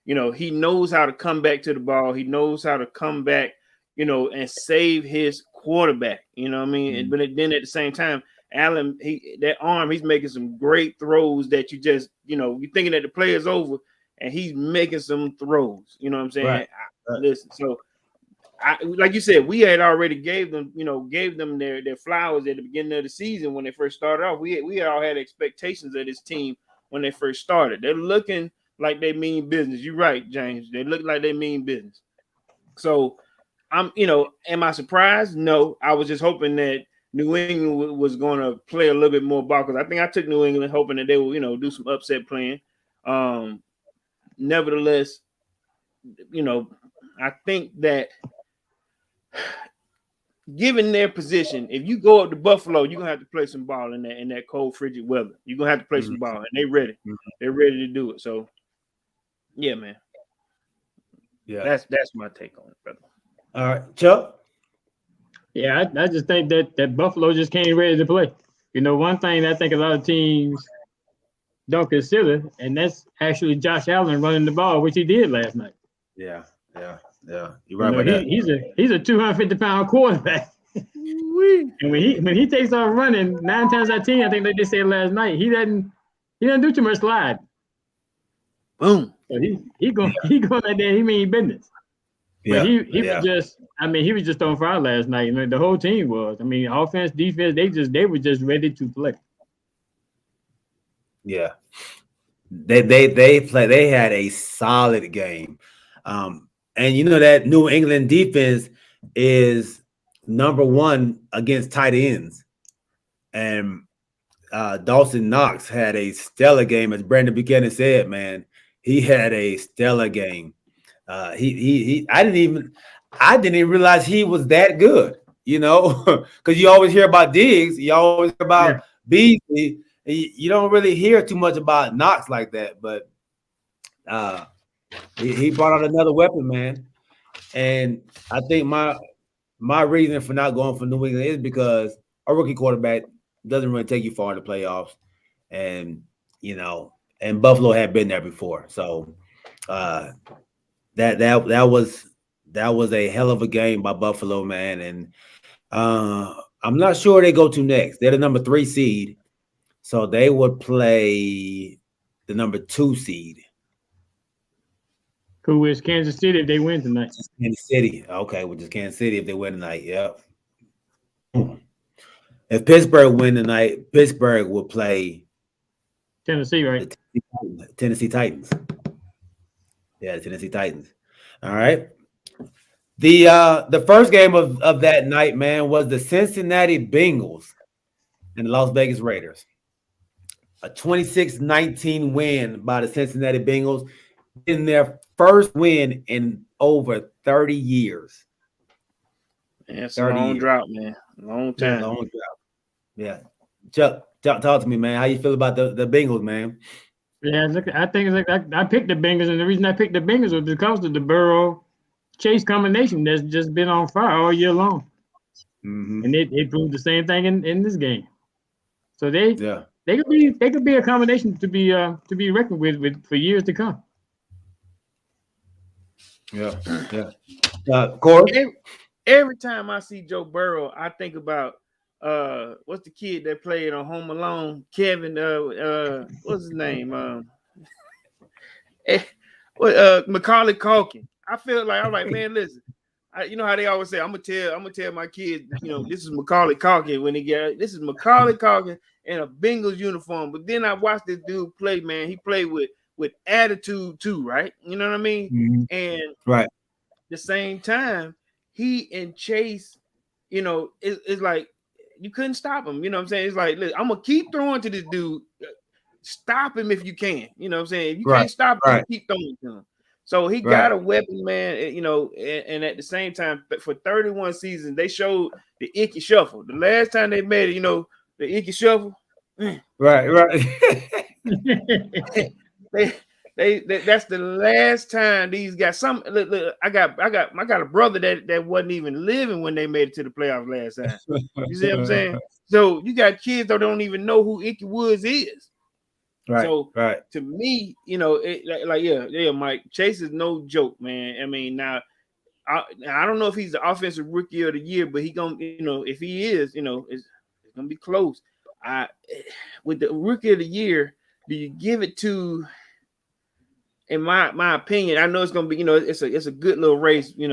You know, he knows how to come back to the ball. He knows how to come back, and save his quarterback. You know what I mean? But then at the same time, Allen, he's making some great throws that you just, you're thinking that the play is over, and he's making some throws. You know what I'm saying? Right. Listen, so like you said, we had already gave them their flowers at the beginning of the season when they first started off. We all had expectations of this team when they first started. They're looking like they mean business. You're right, James. They look like they mean business. So am I surprised? No, I was just hoping that New England was going to play a little bit more ball, because I think I took New England hoping that they will, do some upset playing. Nevertheless, I think that given their position, if you go up to Buffalo, you're gonna have to play some ball in that cold, frigid weather. You're gonna have to play some ball, and they're ready. They're ready to do it. So, yeah, man. Yeah, that's my take on it, brother. All right, Chuck. Yeah, I just think that Buffalo just came ready to play. One thing I think a lot of teams don't consider, and that's actually Josh Allen running the ball, which he did last night. Yeah. You're right about that. He's a 250-pound quarterback. And when he takes off running, 9 times out of 10, I think they just said last night, he doesn't do too much slide. Boom. So he going like that. He mean business. But he was just on fire last night. The whole team was. Offense, defense, they were just ready to play. Yeah. They had a solid game. And that New England defense is number 1 against tight ends. And Dawson Knox had a stellar game, as Brandon Buchanan said, man. He had a stellar game. I didn't even realize he was that good, because you always hear about Diggs, you always hear about Beasley. You don't really hear too much about Knox like that, but he brought out another weapon, man. And I think my reason for not going for New England is because a rookie quarterback doesn't really take you far in the playoffs, and and Buffalo had been there before, so that was a hell of a game by Buffalo, man. And I'm not sure where they go to next. They're the number 3 seed, so they would play the number 2 seed. Who is Kansas City if they win tonight? Kansas City. Okay, which is Kansas City if they win tonight. Yep. If Pittsburgh win tonight, Pittsburgh will play Tennessee, right? Tennessee Titans. Yeah, the Tennessee Titans. All right. The first game of that night, man, was the Cincinnati Bengals and the Las Vegas Raiders. A 26-19 win by the Cincinnati Bengals in their first win in over 30 years. Yeah, it's a long drought, man. Long time. Long drought. Yeah. Chuck, talk to me, man. How you feel about the Bengals, man? Yeah, I think I picked the Bengals, and the reason I picked the Bengals was because of the Burrow Chase combination that's just been on fire all year long. And it proved the same thing in this game. So they could be a combination to be reckoned with for years to come. Yeah. Corey? Every time I see Joe Burrow, I think about what's the kid that played on Home Alone? Kevin, what's his name? Macaulay Culkin. I feel like I'm like, man, listen. You know how they always say, I'm gonna tell my kids, this is Macaulay Culkin when this is Macaulay Culkin in a Bengals uniform. But then I watched this dude play, man. He played with attitude too, right? You know what I mean? And right. The same time, he and Chase, it's like you couldn't stop him. You know what I'm saying? It's like, look, I'm gonna keep throwing to this dude. Stop him if you can. You know what I'm saying? If you can't stop him, keep throwing to him. So he got a weapon, man. And at the same time, for 31 seasons, they showed the icky shuffle. The last time they met, the Icky Shuffle. Right. they that's the last time these guys. Look, I got a brother that wasn't even living when they made it to the playoffs last time. You see what I'm saying? So you got kids that don't even know who Icky Woods is. Right. So right. to me, yeah, Mike Chase is no joke, man. I mean, now I don't know if he's the offensive rookie of the year, but he gonna, if he is, it's gonna be close. With the rookie of the year, do you give it to? In my opinion, I know it's gonna be, it's a good little race. They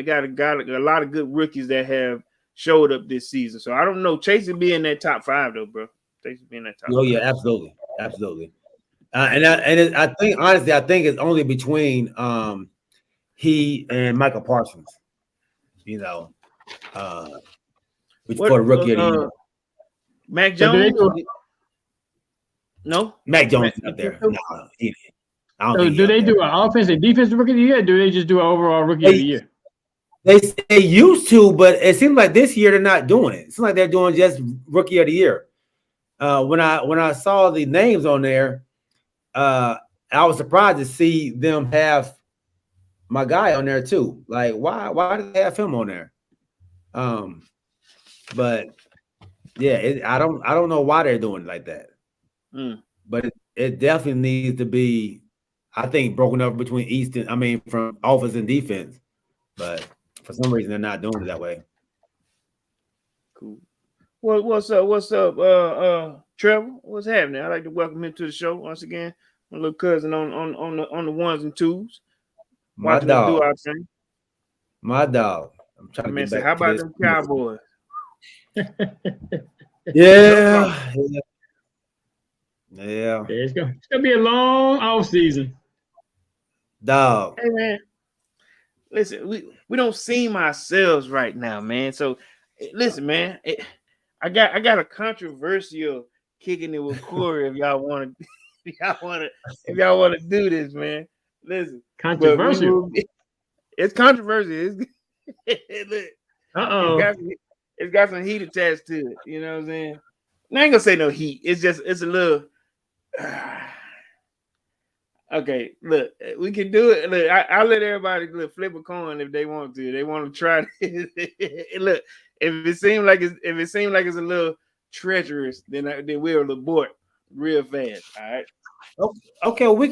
got a lot of good rookies that have showed up this season. So I don't know. Chase will be in that top 5 though, bro. Chase will be in that top. Oh yeah, absolutely. I think honestly, I think it's only between he and Michael Parsons. For the rookie of the year. Mac Jones. No, Mac Jones up there. No, so do they do an offensive defensive rookie of the year, or do they just do an overall rookie of the year? They used to, but it seems like this year they're not doing it. It seems like they're doing just rookie of the year. When I saw the names on there, I was surprised to see them have my guy on there too. Like, why did they have him on there? But yeah, I don't know why they're doing it like that. But it definitely needs to be, I think, broken up between from offense and defense. But for some reason, they're not doing it that way. Cool. Well, what's up, Trevor? What's happening? I'd like to welcome him to the show once again. My little cousin on the ones and twos. My Watching dog. us do our thing. My dog. I'm trying to get back how to about this. them Cowboys? Yeah. It's gonna be a long off season. Dog. Hey man, listen, we don't seem ourselves right now, man. So listen, man, I got a controversial kicking it with Corey. If y'all want to do this, man. Listen, controversial. It's controversial. It's got some heat attached to it. You know what I'm saying? I ain't gonna say no heat. It's a little. Okay, look, we can do it. Look, I'll let everybody flip a coin if they want to. They want to try. Look, if it seems like it's a little treacherous, then we'll abort real fast. All right. Okay, we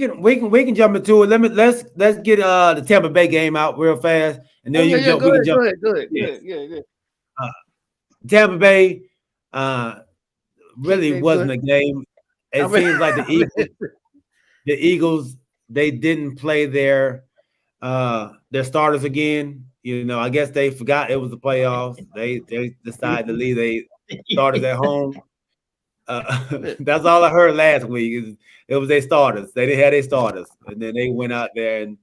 can jump into it. Let's get the Tampa Bay game out real fast, and then Go ahead. Yeah. Tampa Bay really wasn't a game. It seems like the Eagles, they didn't play their starters again. I guess they forgot it was the playoffs. They decided to leave their starters at home. That's all I heard last week. It was their starters. They didn't have their starters, and then they went out there and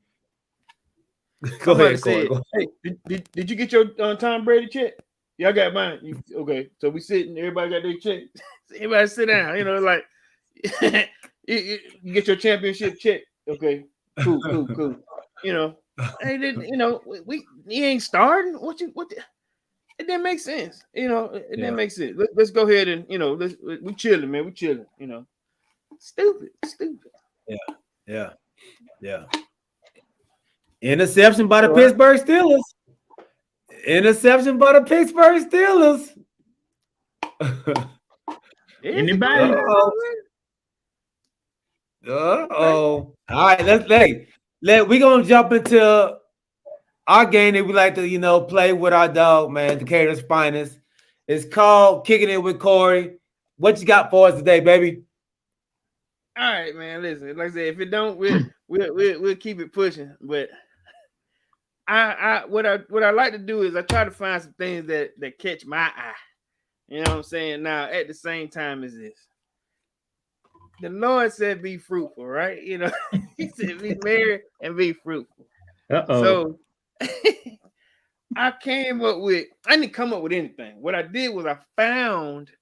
go ahead, Corey. Hey, did you get your Tom Brady check? Yeah, I got mine. Okay, so we sitting. Everybody got their check. Everybody sit down. Like you get your championship check. Okay, cool. Hey, he ain't starting. It didn't make sense. It didn't make sense. Let's go ahead and we chilling, man. We chilling. Stupid. Yeah. Interception by the Pittsburgh Steelers. Anybody? All right, we're gonna jump into our game that we like to play with our dog, man, Decatur's finest. It's called Kicking It with Corey. What you got for us today, baby? All right, man. Listen, like I said, if it don't, we'll keep it pushing. But what I like to do is I try to find some things that catch my eye. You know what I'm saying? Now, at the same time as this, the Lord said, "Be fruitful," right? He said, "Be married and be fruitful." So I didn't come up with anything. What I did was I found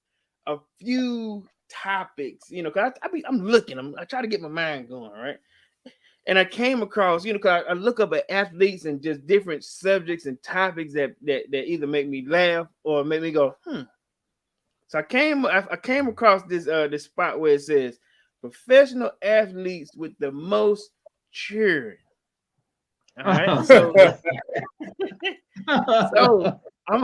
a few topics, because I'm looking. I try to get my mind going, right? And I came across, because I look up at athletes and just different subjects and topics that either make me laugh or make me go, So I came across this spot where it says professional athletes with the most cheering. All right, so I'm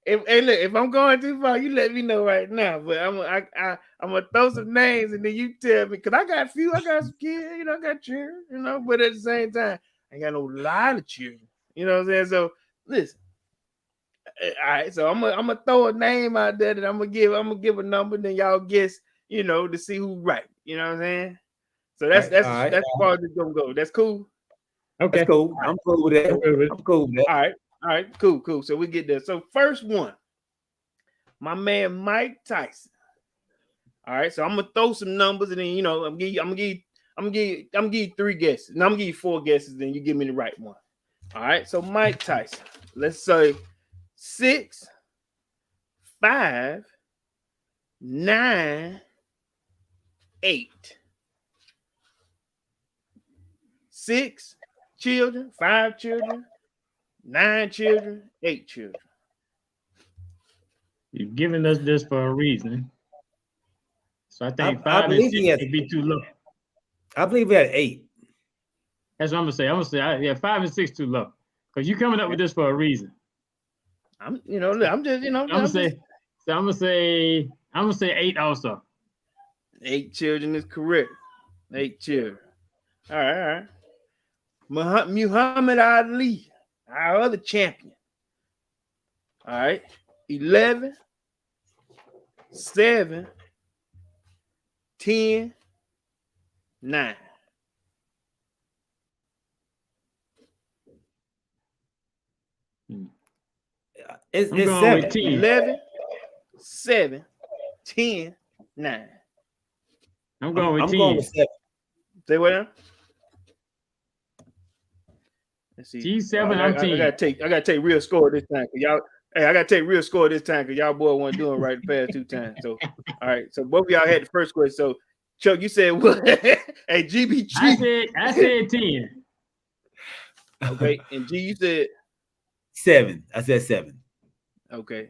if I'm going too far, you let me know right now. But I'm gonna throw some names and then you tell me, because I got some kids, I got cheering, but at the same time, I ain't got no lot of cheering. You know what I'm saying? So listen. All right, so I'm gonna throw a name out there that I'm gonna give a number, then y'all guess, to see who's right. You know what I'm saying? So that's far as it's gonna go. That's cool. Okay, that's cool. I'm cool with that. I'm cool with that. All right, cool. So we get there. So first one, my man Mike Tyson. All right, so I'm gonna throw some numbers, and then I'm gonna give you 3 guesses. No, I'm gonna give you 4 guesses, then you give me the right one. All right, so Mike Tyson. Let's say 6, 5, 9, 8. 6 children, 5 children, 9 children, 8 children. You've given us this for a reason. So I think 5 and 6 would be too low. I believe we had 8. That's what I'm gonna say. 5 and 6 too low. Because you're coming up with this for a reason. I'm gonna say 8 also. 8 children is correct. 8 children. All right. Muhammad Ali, our other champion. All right. 11, 7, 10, 9. It's going 7. with 10. 11, 7, 10, 9. I'm going with 10. Going with 7. Say what now? Let's see. G7, I'm 10. I gotta take real score this time, cause y'all. Hey, I gotta take real score this time, cause y'all boy weren't doing right the past 2 times. So, all right. So both of y'all had the first question. So, Chuck, you said what? Hey, GBG. I said 10. Okay, and G, you said 7. I said 7. Okay,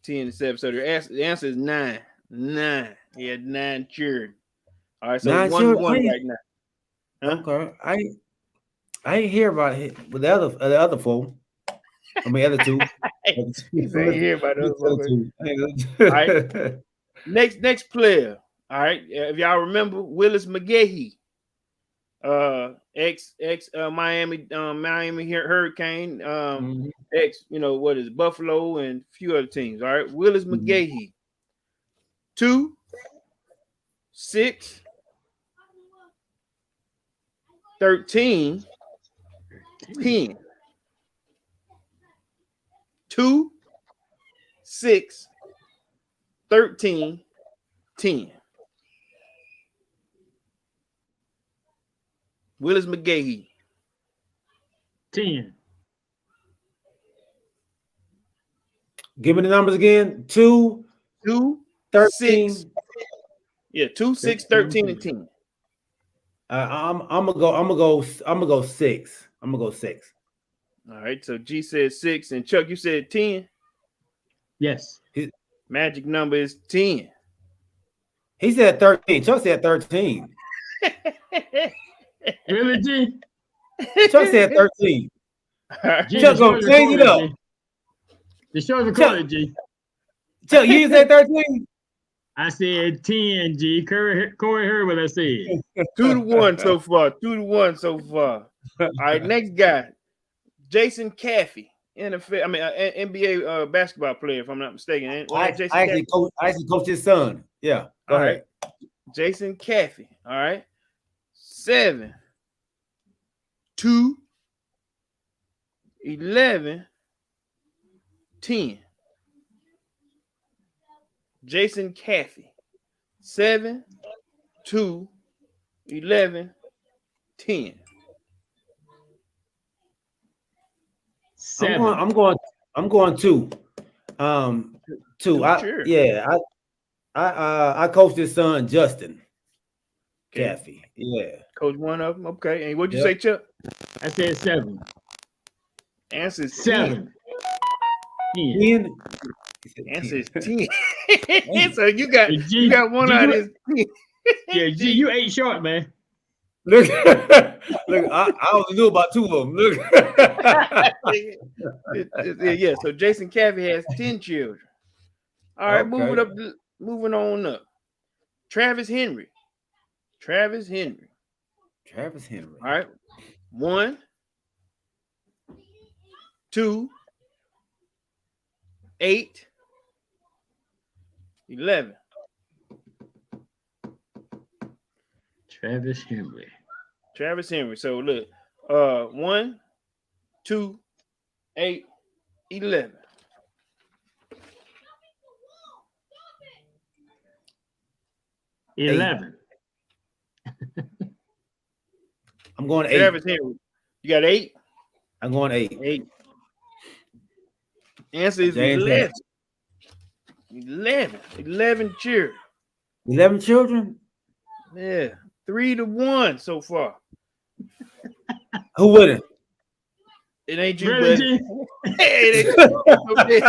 10 and 7. So the answer is 9. 9. He had 9 children. All right, so 1-1 right now. Huh? Okay. I ain't hear about it with the other 4. I mean, other 2. He's ain't hear about the other 2. All right. Next player. All right. If y'all remember, Willis McGahee, ex Miami Hurricane, ex Buffalo and a few other teams. All right. Willis McGahee. 2, 6, 13, 10. 2, 6, 13, 10. Willis McGahee. 10. Give me the numbers again. 2, 13. 6. Yeah, 2, 6, 13, and 10. I'm gonna go 6. I'm gonna go 6. All right. So G said 6, and Chuck, you said 10. Yes. His magic number is 10. He said 13. Chuck said 13. Really, G? Chuck said 13. G, Chuck gonna change it up. The show's recorded, G. Chuck, you said 13. I said 10, G. Corey heard what I said. 2-1 so far. 2-1 so far. All right, next guy, Jason Caffey, NBA basketball player, if I'm not mistaken. I actually coached his son. Yeah. All right. Jason Caffey. All right. 7, 2, 11, 10. Jason Caffey. 7, 2, 11, 10. 7. I'm going 2. 2. I coached his son Justin Caffey. Yeah. Coach one of them. Okay. And what'd you say, Chuck? I said 7. Answer is 7. 10. Answer is 10. So you got one out of this. Yeah, G, you 8 short, man. Look, I only knew about 2 of them. Look. Yeah, so Jason Caffey has 10 children. All right, moving on up. Travis Henry. All right. 1, 2, 8, 11. Travis Henry. So look, 1, 2, 8, 11. I'm going 8. Travis Henry. You got 8? I'm going 8. 8. Answer is 11. 11 children. 11 children? Yeah. 3-1 so far. Who wouldn't? It ain't you, Really, buddy.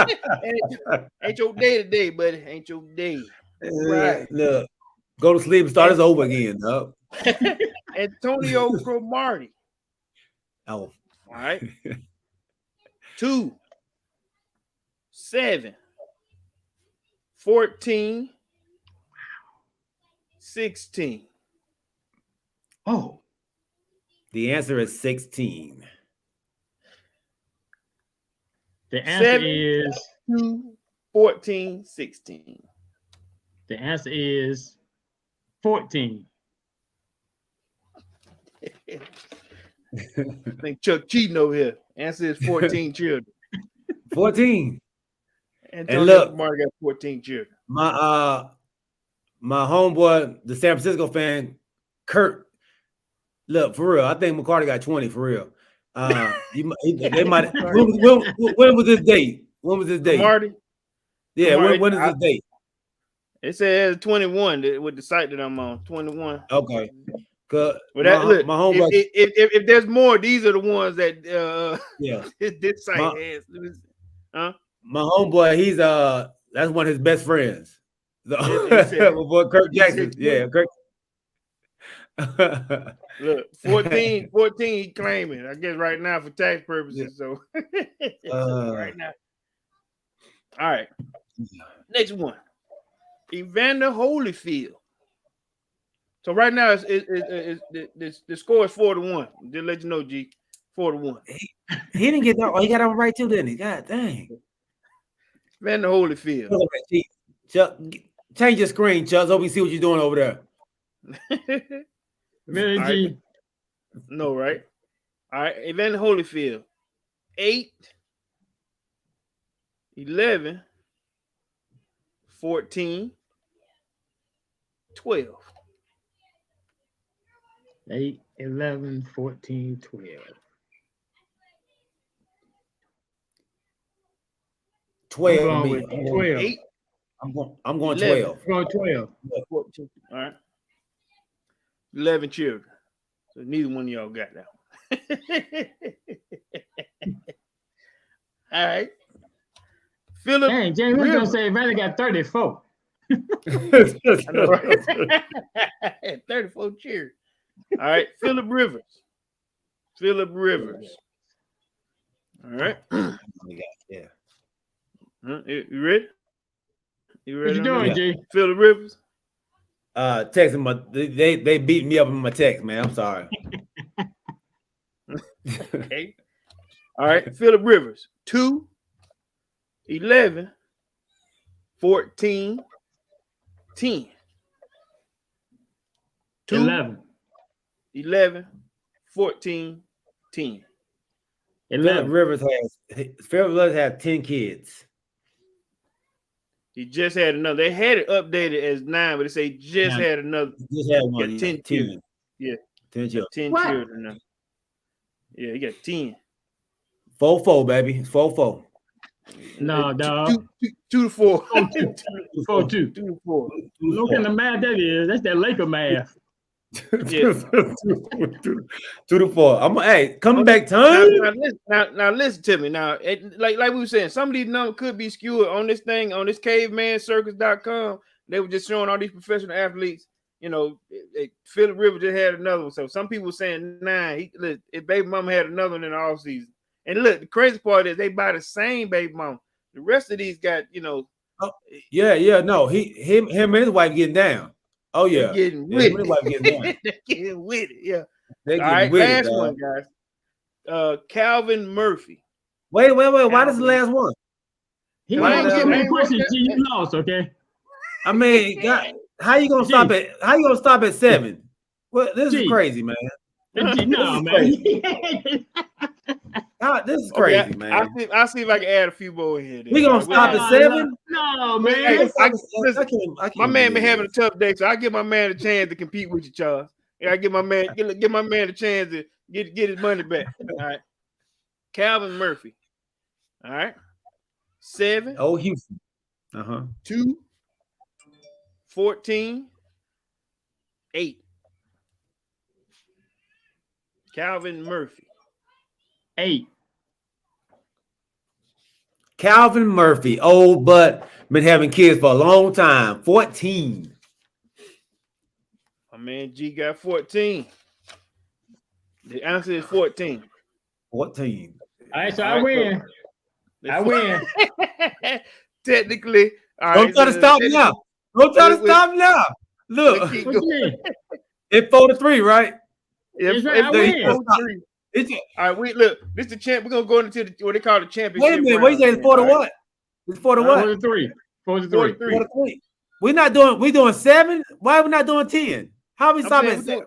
Ain't your day today, buddy. Ain't your day. Right. Look, go to sleep and start us over again, dog. Antonio Cromartie. Oh. All right. 2, 7, 14, 16. Oh. The answer is 16. The answer is 2, 14, 16. The answer is 14. I think Chuck cheating over here. Answer is 14 children. 14. Antonio And look, Cromartie got 14 children. My homeboy, the San Francisco fan, Kurt. Look, for real, I think McCarty got 20 for real. They might. When was this date? When was this date? Marty? Yeah, when is this date? It says 21 with the site that I'm on. 21. Okay. Cause look, my homeboy. If there's more, these are the ones that yeah this site has. My homeboy, he's that's one of his best friends. Boy, Kirk Jackson. Yeah, Kirk. Look, 14 he claiming, I guess right now for tax purposes. So right now. All right. Next one. Evander Holyfield. So right now the score is 4-1. Just let you know, G. 4-1. He didn't get that. Oh, he got that one right too, didn't he? God dang. Evander Holyfield. Chuck, change your screen, Chuck, so we see what you're doing over there. Really, G? Right. No, right? All right. Evander Holyfield. 8, 11, 14, 12. 8, 11, 14, 12. 12. I'm going with 12. 8. I'm going 11. 12. I'm going 12. 14. All right. 11 children. So neither one of y'all got that one. All right. Phillip. Hey, James, we're going to say Evander got 34. I know, right? 34 children. All right. Phillip Rivers. All right. Yeah. You ready? What you doing, G? Phillip Rivers. Texting my they beat me up in my text, man. I'm sorry. Okay. All right. Phillip Rivers. 2, 11, 14, 10. 2, 11, 14, 10. 11. Phillip Rivers has 10 kids. He just had another. They had it updated as 9, but it say just had another. Just had one. Got 10 children. Yeah. 10 children. 10 What? children now. Yeah, he got 10. 4-4, baby. It's 4-4. No, dog. 2 to 4. 4-2. 2 to 4. Look at the math that is. That's that Laker math. Yeah. 2-4. Hey, coming back time. Now listen to me. Now, like we were saying, some of these numbers could be skewed on this thing, on this cavemancircus.com. They were just showing all these professional athletes. You know, Phillip Rivers just had another one. So some people were saying 9. If baby mama had another one in the offseason. And look, the crazy part is they buy the same baby mama. The rest of these got, you know. Yeah. No, him and his wife getting down. Oh yeah, they're getting with it. They're getting with it. Yeah. They're all right, last one, guys. Calvin Murphy. Wait. Why this is the last one? He might give me a question. You lost, okay? I mean, God, how you gonna stop at? How you gonna stop at 7? Well, this is crazy, man. No, man. This is crazy, man. I'll see if I can add a few more in here. We gonna stop at 7? No, man. My man been having a tough day, so I give my man a chance to compete with you, Charles. Yeah, I give my man a chance to get his money back. All right, Calvin Murphy. All right, 7. Oh, Houston. 2, 14, 8. Calvin Murphy. 8. Calvin Murphy, old but been having kids for a long time. 14. My man G got 14. The answer is 14. 14. All right, so I win. I win. Technically, don't try to stop now. Don't try to stop now. Look, what you mean? It's 4-3, right? If I win. all right, look. This is the champ. We're gonna go into what they call the championship. Wait a minute. What you say? It's 4-1. It's 4-1. 4-3. We're not doing. We doing 7. Why are we not doing 10? How are we stopping at 7?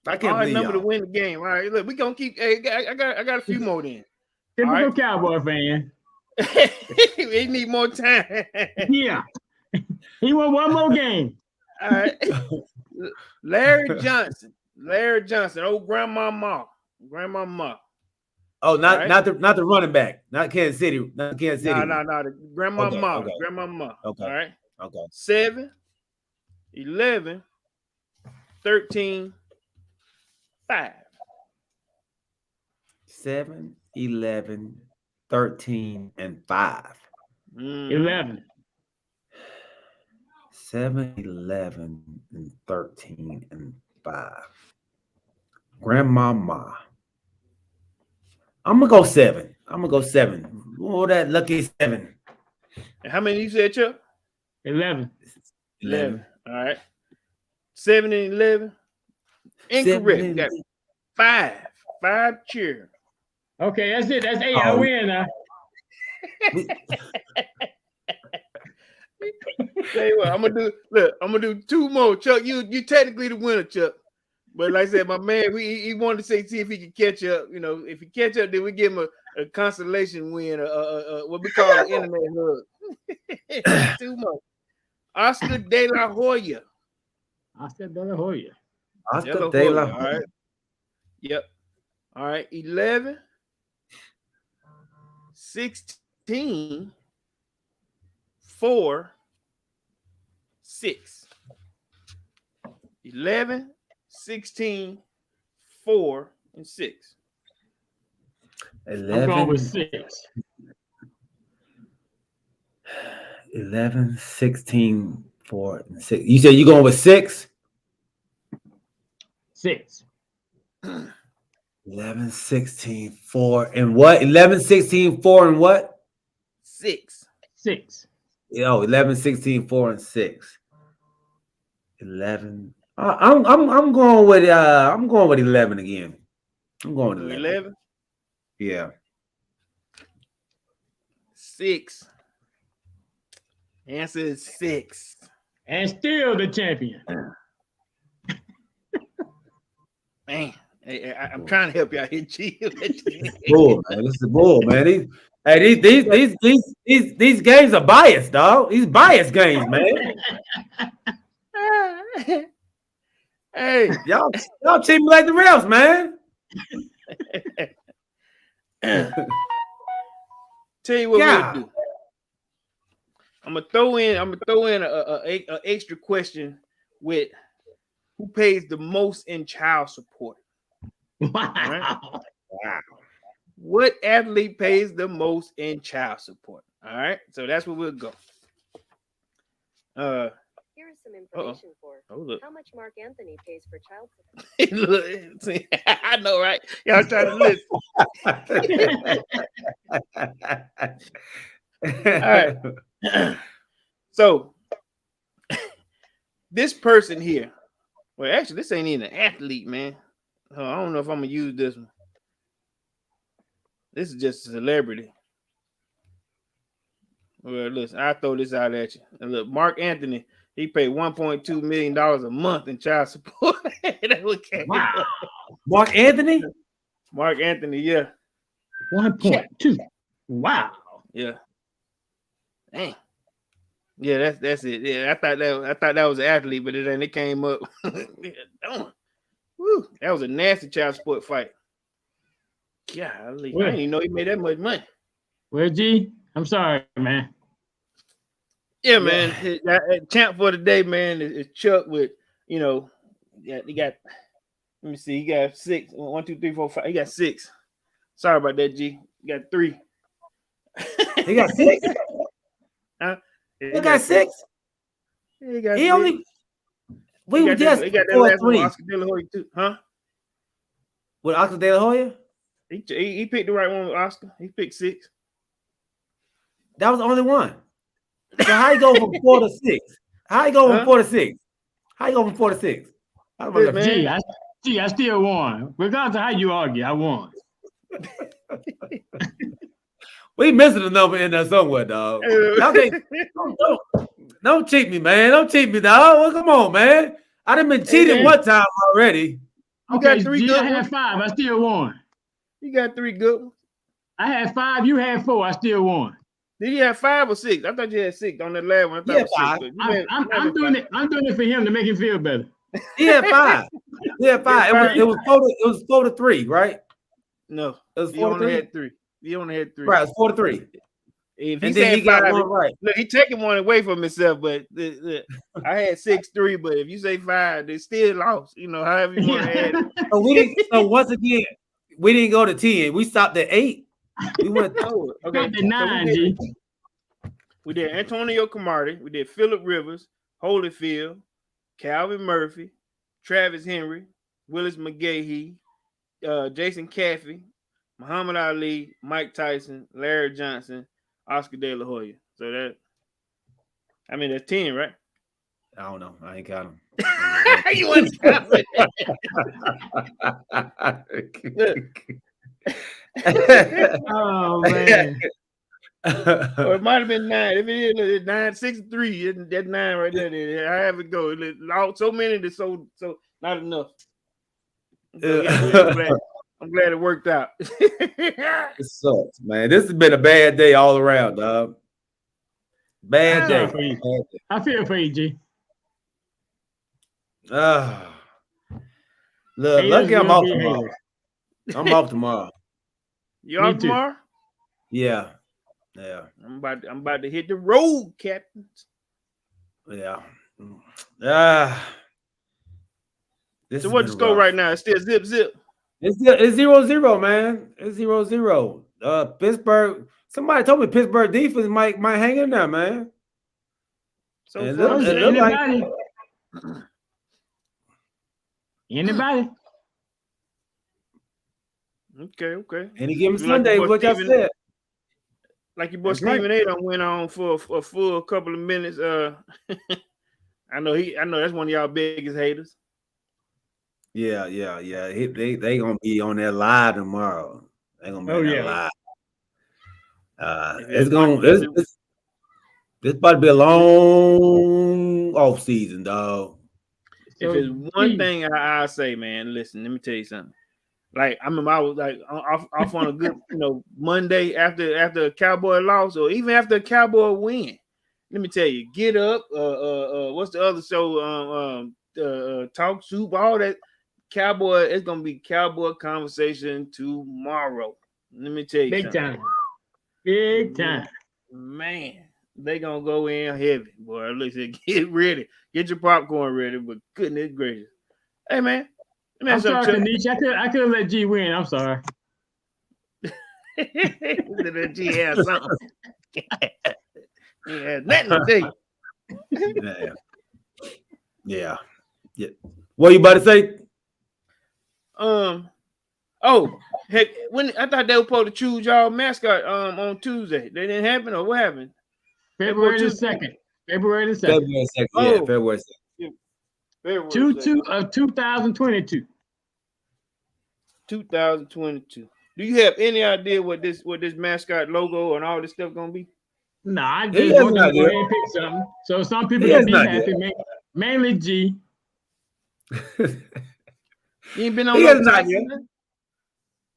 I can't believe number to win the game. All right, look, we gonna keep. Hey, I got a few more then. Typical Cowboy fan. He need more time. Yeah, he want one more game. All right, Larry Johnson, old grandmama. Oh, not the running back, not Kansas City, No, the grandmama, okay. grandmama. Okay. All right. Okay. 7, 11, 13, 5. 7, 11, 13, and 5. 11. 7, 11, and 13, and 5. Grandmama. I'm gonna go 7. Oh, that lucky 7. And how many you said, Chuck? 11. 11. All right. 7 and 11. Incorrect. You got 5. 5 cheer. Okay, that's it. That's 8. I win now. Tell you what, I'm gonna do 2 more. Chuck, you technically the winner, Chuck. But like I said, my man, he wanted to see if he could catch up. You know, if he catch up, then we give him a consolation win, what we call an internet hug. 2 more. Oscar De La Hoya. Oscar De La Hoya. Oscar De La Hoya. All right. Yep. All right. 11, 16, 4, 6. 11, 16, 4, and 6. 11. I'm going with 6. 11, 16, 4, and 6. You said you're going with 6? 6. 11, 16, 4, and what? 11, 16, 4, and what? 6. 6. Yo, 11, 16, 4, and 6. 11. I'm going with 11 again. I'm going with 11. Yeah. 6. Answer is 6. And still the champion. Man, I'm trying to help you out here, G. Bull, man. This is bull, man. These games are biased, dog. These biased games, man. Hey, y'all treat me like the refs, man. Tell you what we'll do. I'm gonna throw in a extra question with who pays the most in child support. Wow. Right? Wow. What athlete pays the most in child support? All right, so that's where we'll go. Here's some information for look. how much Mark Anthony pays for child support. Look, see, I know, right? Y'all trying to listen. All right. So this person here, well, actually, this ain't even an athlete, man. I don't know if I'm gonna use this one. This is just a celebrity. Well, listen, I throw this out at you. And look, Mark Anthony, he paid $1.2 million a month in child support. Wow. Mark Anthony? Mark Anthony, yeah. 1.2. Wow. Yeah. Dang. Yeah, that's it. Yeah, I thought that was an athlete, but then it came up. Yeah, woo, that was a nasty child support fight. Golly, I didn't even know he made that much money. Well, G, I'm sorry, man. Yeah, man. Champ for the day, man, is Chuck with, he got, let me see, he got 6. 1, 2, 3, 4, 5. He got 6. Sorry about that, G. He got 3. He got 6? Huh? He got 6? Yeah, he got 6. Only... We were just he got that last one, Oscar De La Hoya, too. Huh? With Oscar De La Hoya? He picked the right one with Oscar. He picked 6. That was the only one. So how you go from 4 to 6? How you go from 4 to 6? How you go from 4 to 6? Gee, I still won. Regardless of how you argue, I won. We missing a number in there somewhere, dog. Don't cheat me, man. Don't cheat me, dog. Well, come on, man. I done been cheated one time already. You got 3 G, good I had ones. 5. I still won. You got 3 good ones. I had 5. You had 4. I still won. Did you have 5 or 6? I thought you had 6 on that last one. I thought Yeah, it was 6. I'm doing it. I'm doing it for him to make him feel better. He had 5. He had 5. It was 4 to 3, right? No, it was 4 you to only 3. had 3. You only had 3. Right, it was 4 to 3. If and then he got 1 right. Look, he taking one away from himself, but I had 6-3. But if you say 5, they still lost. However you want to add it. So once again, we didn't go to 10. We stopped at 8. We went okay. To 9, G. We did Antonio Cromartie. We did Phillip Rivers, Holyfield, Calvin Murphy, Travis Henry, Willis McGahee, Jason Caffey, Muhammad Ali, Mike Tyson, Larry Johnson, Oscar De La Hoya. So that's 10, right? I don't know. I ain't got them. You want to count it? Oh, man. Or it might have been 9. If it is 9, 6, 3, that's 9 right there. I have it go. So many that's so not enough. So, I'm glad it worked out. It sucks, man. This has been a bad day all around, dog. Bad day. I feel for you, G. Look, lucky I'm off tomorrow. I'm off tomorrow. You off tomorrow? Yeah. I'm about to hit the road, Captain. Yeah. So what's the score right now? It's still zip. It's 0-0, man. It's 0-0. Pittsburgh. Somebody told me Pittsburgh defense might hang in there, man. So anybody? Anybody? Okay. Any given Sunday, what y'all said. Like your boy Stephen A. done went on for a full couple of minutes. I know that's one of y'all biggest haters. Yeah. They gonna be on there live tomorrow. They gonna be on there live. This about to be a long off season, dog. If it's one thing I say, man, listen, let me tell you something. Like I remember I was like off on a good, Monday after a Cowboy loss, or even after a Cowboy win. Let me tell you, get up. What's the other show? Talk Soup, all that. Cowboy, it's gonna be Cowboy conversation tomorrow. Let me tell you, big time, man. They gonna go in heavy, boy. Listen, get ready, get your popcorn ready. But goodness gracious, hey man, I'm sorry, Kanichi. I could have let G win. I'm sorry. Little G has something. He has nothing to do. Yeah. What you about to say? Oh, heck, when I thought they were supposed to choose y'all mascot on Tuesday. They didn't happen, or what happened? February the 2nd. February the 2nd. February 2nd. Oh. Yeah, February 2nd. February 2/2 of 2022. 2022. Do you have any idea what this mascot logo and all this stuff gonna be? No, I He just has want an to go idea. ahead and pick something. So some people He can has be an happy, idea. mainly G. You ain't been on He no has an Tyson, idea. man?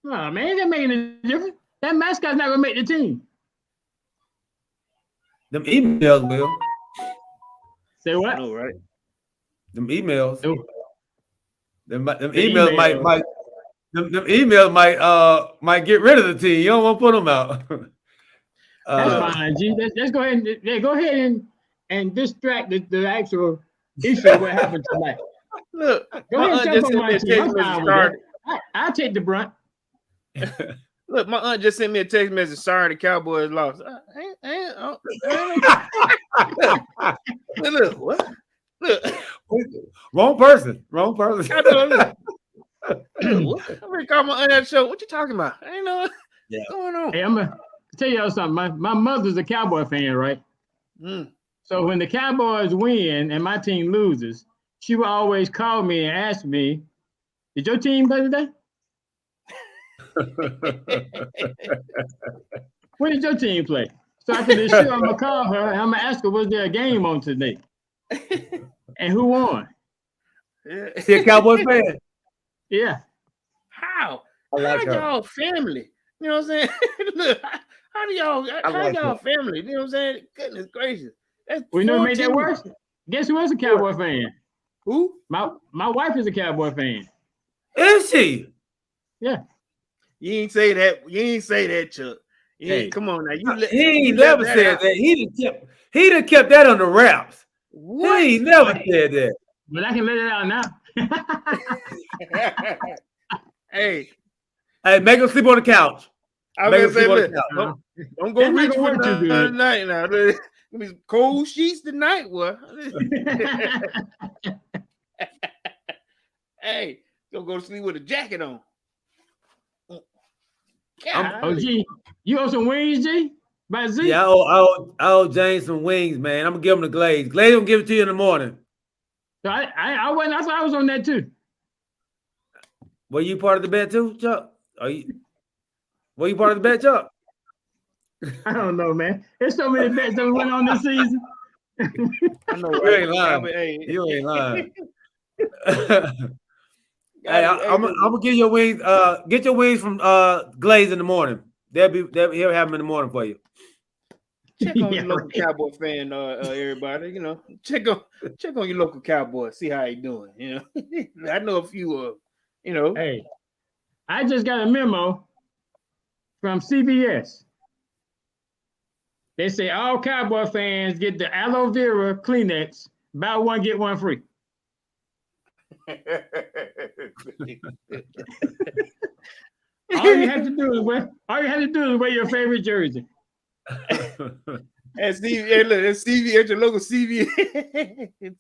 Oh, man, ain't that making a difference? That mascot's not gonna make the team. Them emails will. Say I what? know, right? Them emails. Oh, Them the emails email. might them emails might get rid of the team. You don't want to put them out. That's fine, G. Let's go ahead and distract the actual issue of what happened tonight. Look, Go my ahead and aunt jump just on sent me my a team. text I'm message. fine with Sorry. that. I'll take the brunt. Look, my aunt just sent me a text message. Sorry, the Cowboys lost. Look, what? Look, Wrong person. I know. Look, I'm gonna call my aunt at the show. What you talking about? I ain't know what's going on. Hey, I'm gonna tell y'all something. My mother's a Cowboy fan, right? Mm. So when the Cowboys win and my team loses, she would always call me and ask me, "Did your team play today? When did your team play?" So after this show, I'm gonna call her and I'm gonna ask her, "Was there a game on today? And who won?" She a Cowboy fan. Yeah. How? I like how her. y'all family? You know what I'm saying? Look, how like y'all her. family? You know what I'm saying? Goodness gracious. That's We know what made that 14. worse. Guess who is a Cowboy fan? Who? My wife is a Cowboy fan. Is she? Yeah. You ain't say that. You ain't say that, Chuck. You Hey. ain't, come on now. He you never left said out. that. He done kept that on the wraps. What? He never said that. But I can let it out now. Hey, Make him sleep on the couch. I Make was him gonna sleep say, on the look, couch. don't go That's not reach gonna for work too good. tonight now. These cold sheets tonight, what? Hey, go to sleep with a jacket on. Oh, G, you owe some wings, G? By Z? Yeah, I owe James some wings, man. I'm gonna give him the glaze. Glaze will give it to you in the morning. So I wasn't. I thought I was on that too. Were you part of the bet too, Chuck? Were you part of the bet, Chuck? I don't know, man. There's so many bets that went on this season. I know, You right? ain't lying. Hey. You ain't lying. Hey, I'm gonna give your wings. Get your wings from Glaze in the morning. He'll have them in the morning for you. Check on your local Cowboy fan, everybody. You know, check on your local Cowboy. See how he doing. You know, I know a few. You know, Hey, I just got a memo from CBS. They say all Cowboy fans get the aloe vera Kleenex, buy one get one free. All you have to do is wear your favorite jersey. And Stevie, hey, look, that's Stevie at your local CVS.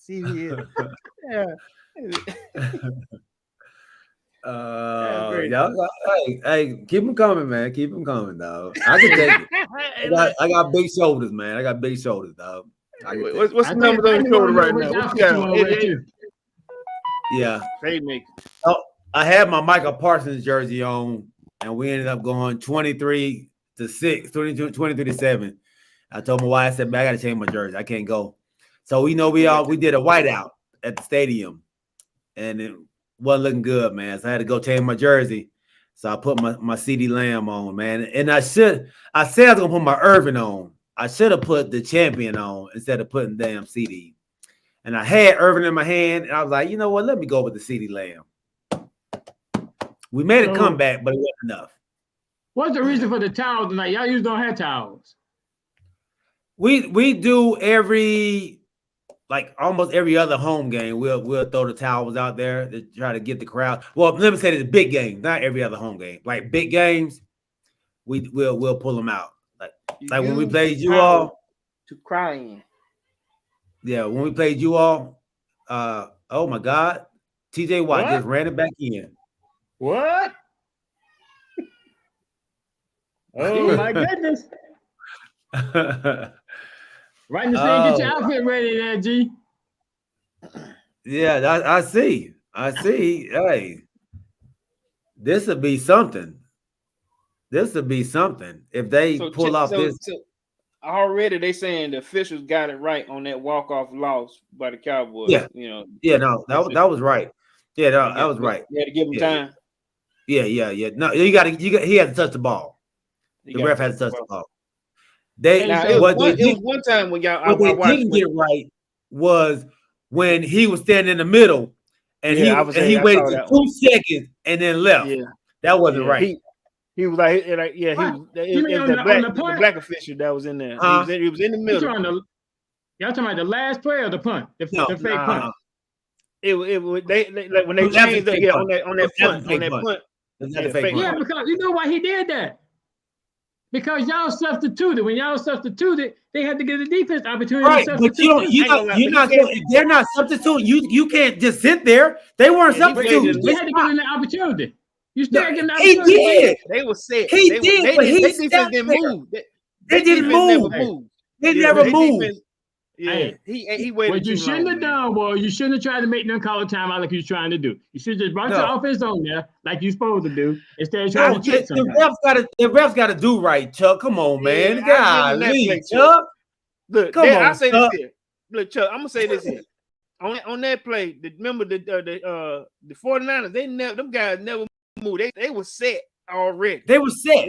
CVS. Yeah. Hey, keep them coming, man. Keep them coming, dog. I can take it. I got big shoulders, man. I got big shoulders, dog. What's the numbers on your shoulder right now? What you got? Yeah. Playmaker. Oh, I had my Michael Parsons jersey on, and we ended up going 23-6, 23-7. I told my wife, I said, man, I got to change my jersey. I can't go. So we did a whiteout at the stadium, and it wasn't looking good, man. So I had to go change my jersey. So I put my CD Lamb on, man. And I said I was gonna put my Irvin on. I should have put the champion on instead of putting damn CD. And I had Irvin in my hand, and I was like, you know what? Let me go with the CD Lamb. We made a comeback, but it wasn't enough. What's the reason for the towels tonight? Y'all usually don't have towels. We do almost every other home game. We'll throw the towels out there to try to get the crowd. Well, let me say it's big games, not every other home game. Like big games, we'll pull them out. Like when we played you all to cry in. Yeah, when we played you all, oh my God, TJ Watt just ran it back in. What? Oh my goodness! Right in the same, get your outfit ready there, G. Yeah, I see. Hey, this would be something. If they pull off this. Already they saying the officials got it right on that walk-off loss by the Cowboys. Yeah. You know. Yeah, no, that was right. Yeah, that was right. You had to give him time. Yeah. No, he had to touch the ball. The ref had to touch the ball. It was one time when y'all what they didn't get right was when he was standing in the middle and he waited for 2 seconds and then left. Yeah. That wasn't right. He was like, it was the black official that was in there. He was in the middle. Y'all talking about the last play or the punt? The fake punt. It when they changed on that punt. Yeah, because you know why he did that? Because y'all substituted. When y'all substituted, they had to get a defense opportunity. Right, but they're not substituting. You can't just sit there. They weren't substituting. They had to get an opportunity. You still getting an opportunity. He did. They were set. He did, but he defense didn't move. They didn't move. They never moved. Yeah, he waited. What you shouldn't have done, boy, you shouldn't have tried to make them call a timeout like you was trying to do. You should just brought your offense on there like you're supposed to do instead of trying to check something. The refs got to do right, Chuck. Come on, man. Golly, Chuck. Look, come on, I say this here. Look, Chuck, I'm gonna say this here. On that play, remember the 49ers? Them guys never moved. They were set already. They were set.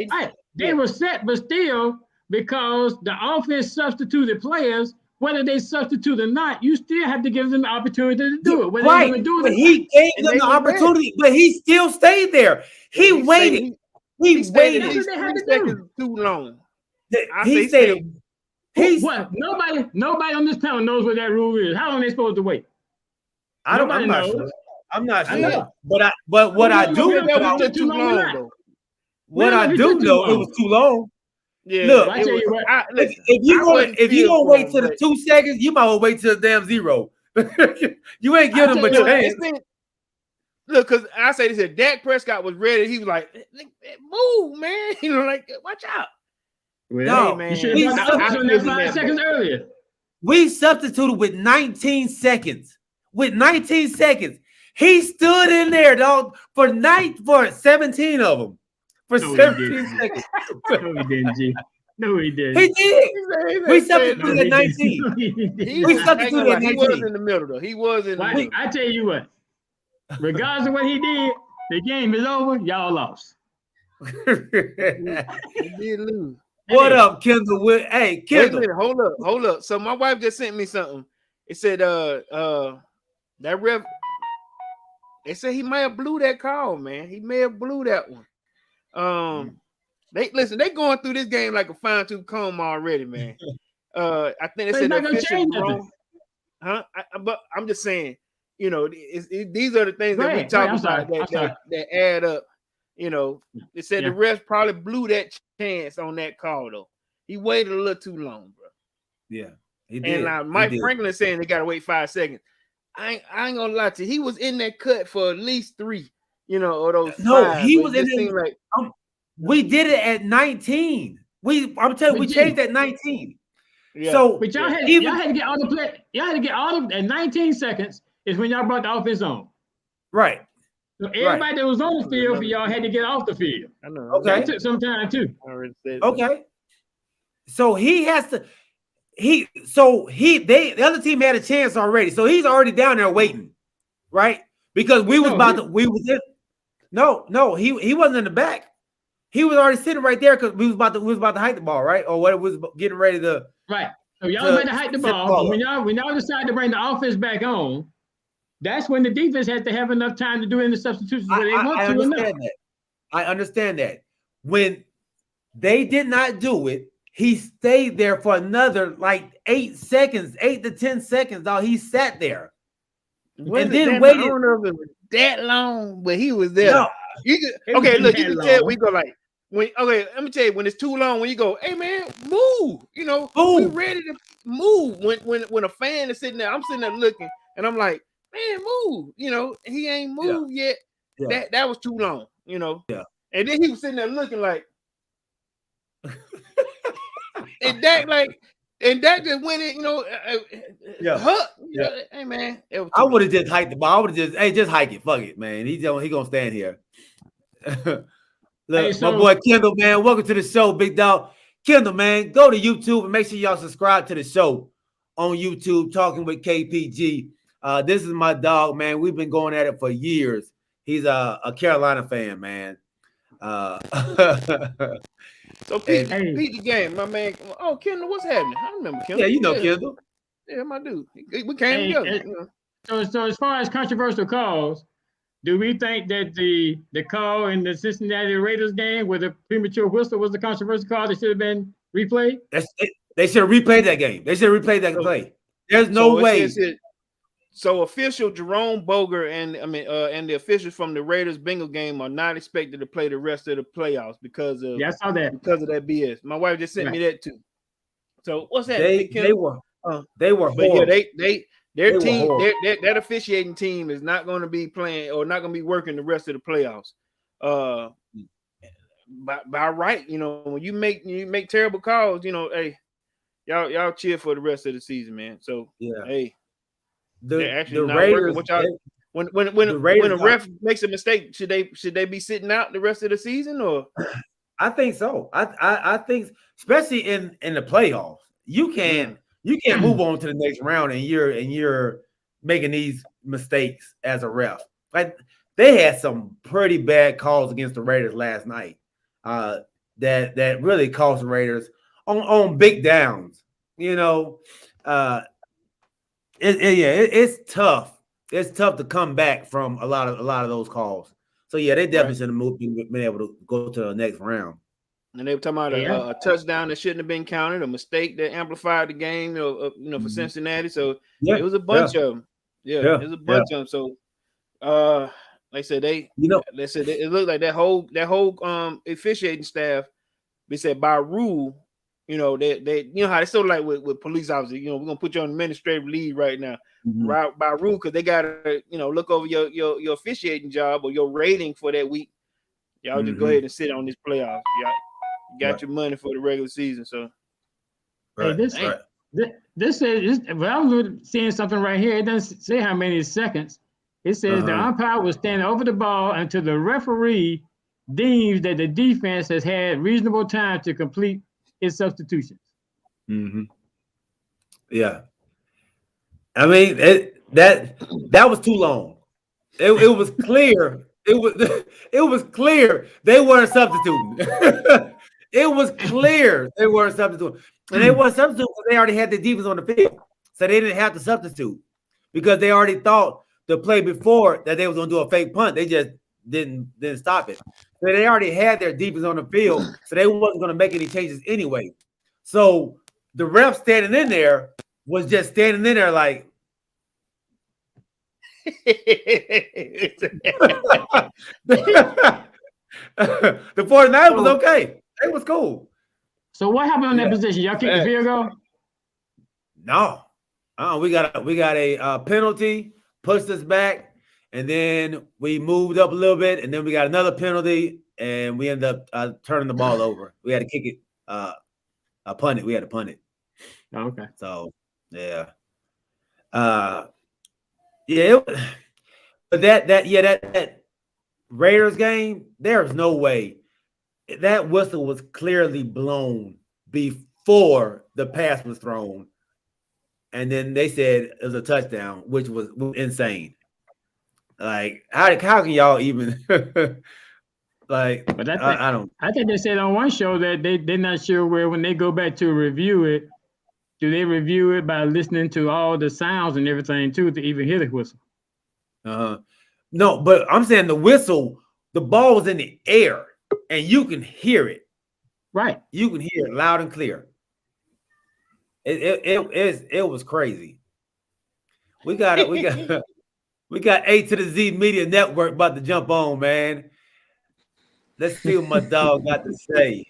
They were set, but still, because the offense substituted players. Whether they substitute or not, you still have to give them the opportunity to do it. Whether they're do but he gave them the opportunity, but he still stayed there. He waited. He waited. That's what they had to do. Too long. He stayed. Nobody on this panel knows what that rule is. How long are they supposed to wait? I'm not sure. But what I do know, it was too long. Yeah, look, I tell you what, if you don't wait till the 2 seconds, you might as well wait till the damn 0. You ain't giving them a chance. Look, because I say this here, Dak Prescott was ready. He was like, move, man. You know, like, watch out. Well, no, man. You should have done that 5 seconds earlier. We substituted with 19 seconds. With 19 seconds. He stood in there, dog, for 17 of them. For 17 seconds. No, he didn't, G. No, he didn't. He did. We substituted at 19. We substituted at 19. He was in the middle, though. He was in the middle. I tell you what. Regardless of what he did, the game is over. Y'all lost. He did lose. What up, Kendall? Hey, Kendall. Wait a minute, hold up. So my wife just sent me something. It said that ref. They said he may have blew that call, man. He may have blew that one. They going through this game like a fine-tooth comb already, man. I think they said the officials wrong. Huh? But I'm just saying, you know, these are the things that we talk about that add up. You know, they said the refs probably blew that chance on that call, though. He waited a little too long, bro. Yeah, he did. And now Mike Franklin saying they got to wait 5 seconds. I ain't gonna lie to you. He was in that cut for at least 3. You know, or those. No, 5, he was in it. Like, we did it at 19. I'm telling you, we changed at 19. Yeah. So, but y'all had to get all the play. Y'all had to get all of at 19 seconds is when y'all brought the offense on. Right. So everybody that was on the field for y'all had to get off the field. I know. Okay. That took some time too. Okay. So he has to. The other team had a chance already. So he's already down there waiting, right? Because he was wasn't in the back. He was already sitting right there because we was about to hike the ball, right? Or what it was getting ready to. Right. So y'all about to hike the ball. But when y'all decide to bring the offense back on, that's when the defense has to have enough time to do any substitutions where they want to. I understand that. When they did not do it, he stayed there for another like 8 seconds, 8 to 10 seconds. Dog, he sat there and then waited. I don't know if it was that long, but he was there. No, Okay, look, you can tell we go like when. Okay, let me tell you, when it's too long, when you go, hey man, move. You know, we ready to move. When a fan is sitting there, I'm sitting there looking, and I'm like, man, move. You know, he ain't moved yet. Yeah. That was too long. You know. Yeah. And then he was sitting there looking like, and that just went in. You know. Hey man, I would have just hiked the ball. I would have just hike it. Fuck it, man. He gonna stand here. Look, my boy Kendall, man. Welcome to the show, big dog. Kendall, man, go to YouTube and make sure y'all subscribe to the show on YouTube. Talking with KPG. This is my dog, man. We've been going at it for years. He's a Carolina fan, man. So Pete the game, my man. Oh, Kendall, what's happening? I remember Kendall. Yeah, you know Kendall. Yeah, my dude. We came together. You know. So as far as controversial calls, do we think that the call in the Cincinnati Raiders game with a premature whistle was the controversial call that should have been replayed? They should have replayed that game. They should have replayed that play. There's no way. So official Jerome Boger and the officials from the Raiders Bengals game are not expected to play the rest of the playoffs because of I saw that. Because of that BS. My wife just sent me that too. So what's that? They were horrible. Yeah, their team, that officiating team is not going to be playing or not going to be working the rest of the playoffs. By right, you know, when you make terrible calls, you know, hey, y'all cheer for the rest of the season, man. So hey, they're actually not Raiders, working. When a ref makes a mistake, should they be sitting out the rest of the season or? I think so. I think especially in the playoffs, you can't move on to the next round and you're making these mistakes as a ref. Like they had some pretty bad calls against the Raiders last night. That really cost the Raiders on big downs. You know, it's tough. It's tough to come back from a lot of those calls. So yeah, they definitely should have been able to go to the next round. And they were talking about a touchdown that shouldn't have been counted, a mistake that amplified the game, for Cincinnati. So it was a bunch of them. Yeah, it was a bunch of them. So, like I said, they said it looked like that whole officiating staff. They said by rule, you know, they you know how they sort of like with police officers. You know, we're gonna put you on administrative leave right now, right by rule, because they gotta look over your officiating job or your rating for that week. Y'all just go ahead and sit on this playoff. Y'all got your money for the regular season. So, this says, but I was seeing something right here. It doesn't say how many seconds. It says the umpire will stand over the ball until the referee deems that the defense has had reasonable time to complete its substitutions. Yeah, I mean that was too long. It was clear. It was clear they weren't substituting. It was clear they weren't substituting. And they weren't substituting because they already had the defense on the field. So they didn't have to substitute because they already thought the play before that they was going to do a fake punt. They just didn't stop it. So they already had their defense on the field, so they wasn't going to make any changes anyway. So the ref standing in there was just standing in there like, the 49ers was okay. It was cool. So what happened on that position? Y'all kicked the field goal? No. We got a penalty, pushed us back, and then we moved up a little bit, and then we got another penalty, and we ended up turning the ball over. We had to kick it, punt it. We had to punt it. Oh, okay. So yeah. But that Raiders game, there's no way that whistle was clearly blown before the pass was thrown, and then they said it was a touchdown, which was insane. Like, how can y'all even like? But I don't. I think they said on one show that they're not sure where when they go back to review it. Do they review it by listening to all the sounds and everything too to even hear the whistle? No, but I'm saying the whistle, the ball was in the air and you can hear it. Right. You can hear it loud and clear. It was crazy. We got A to the Z Media Network about to jump on, man. Let's see what my dog got to say.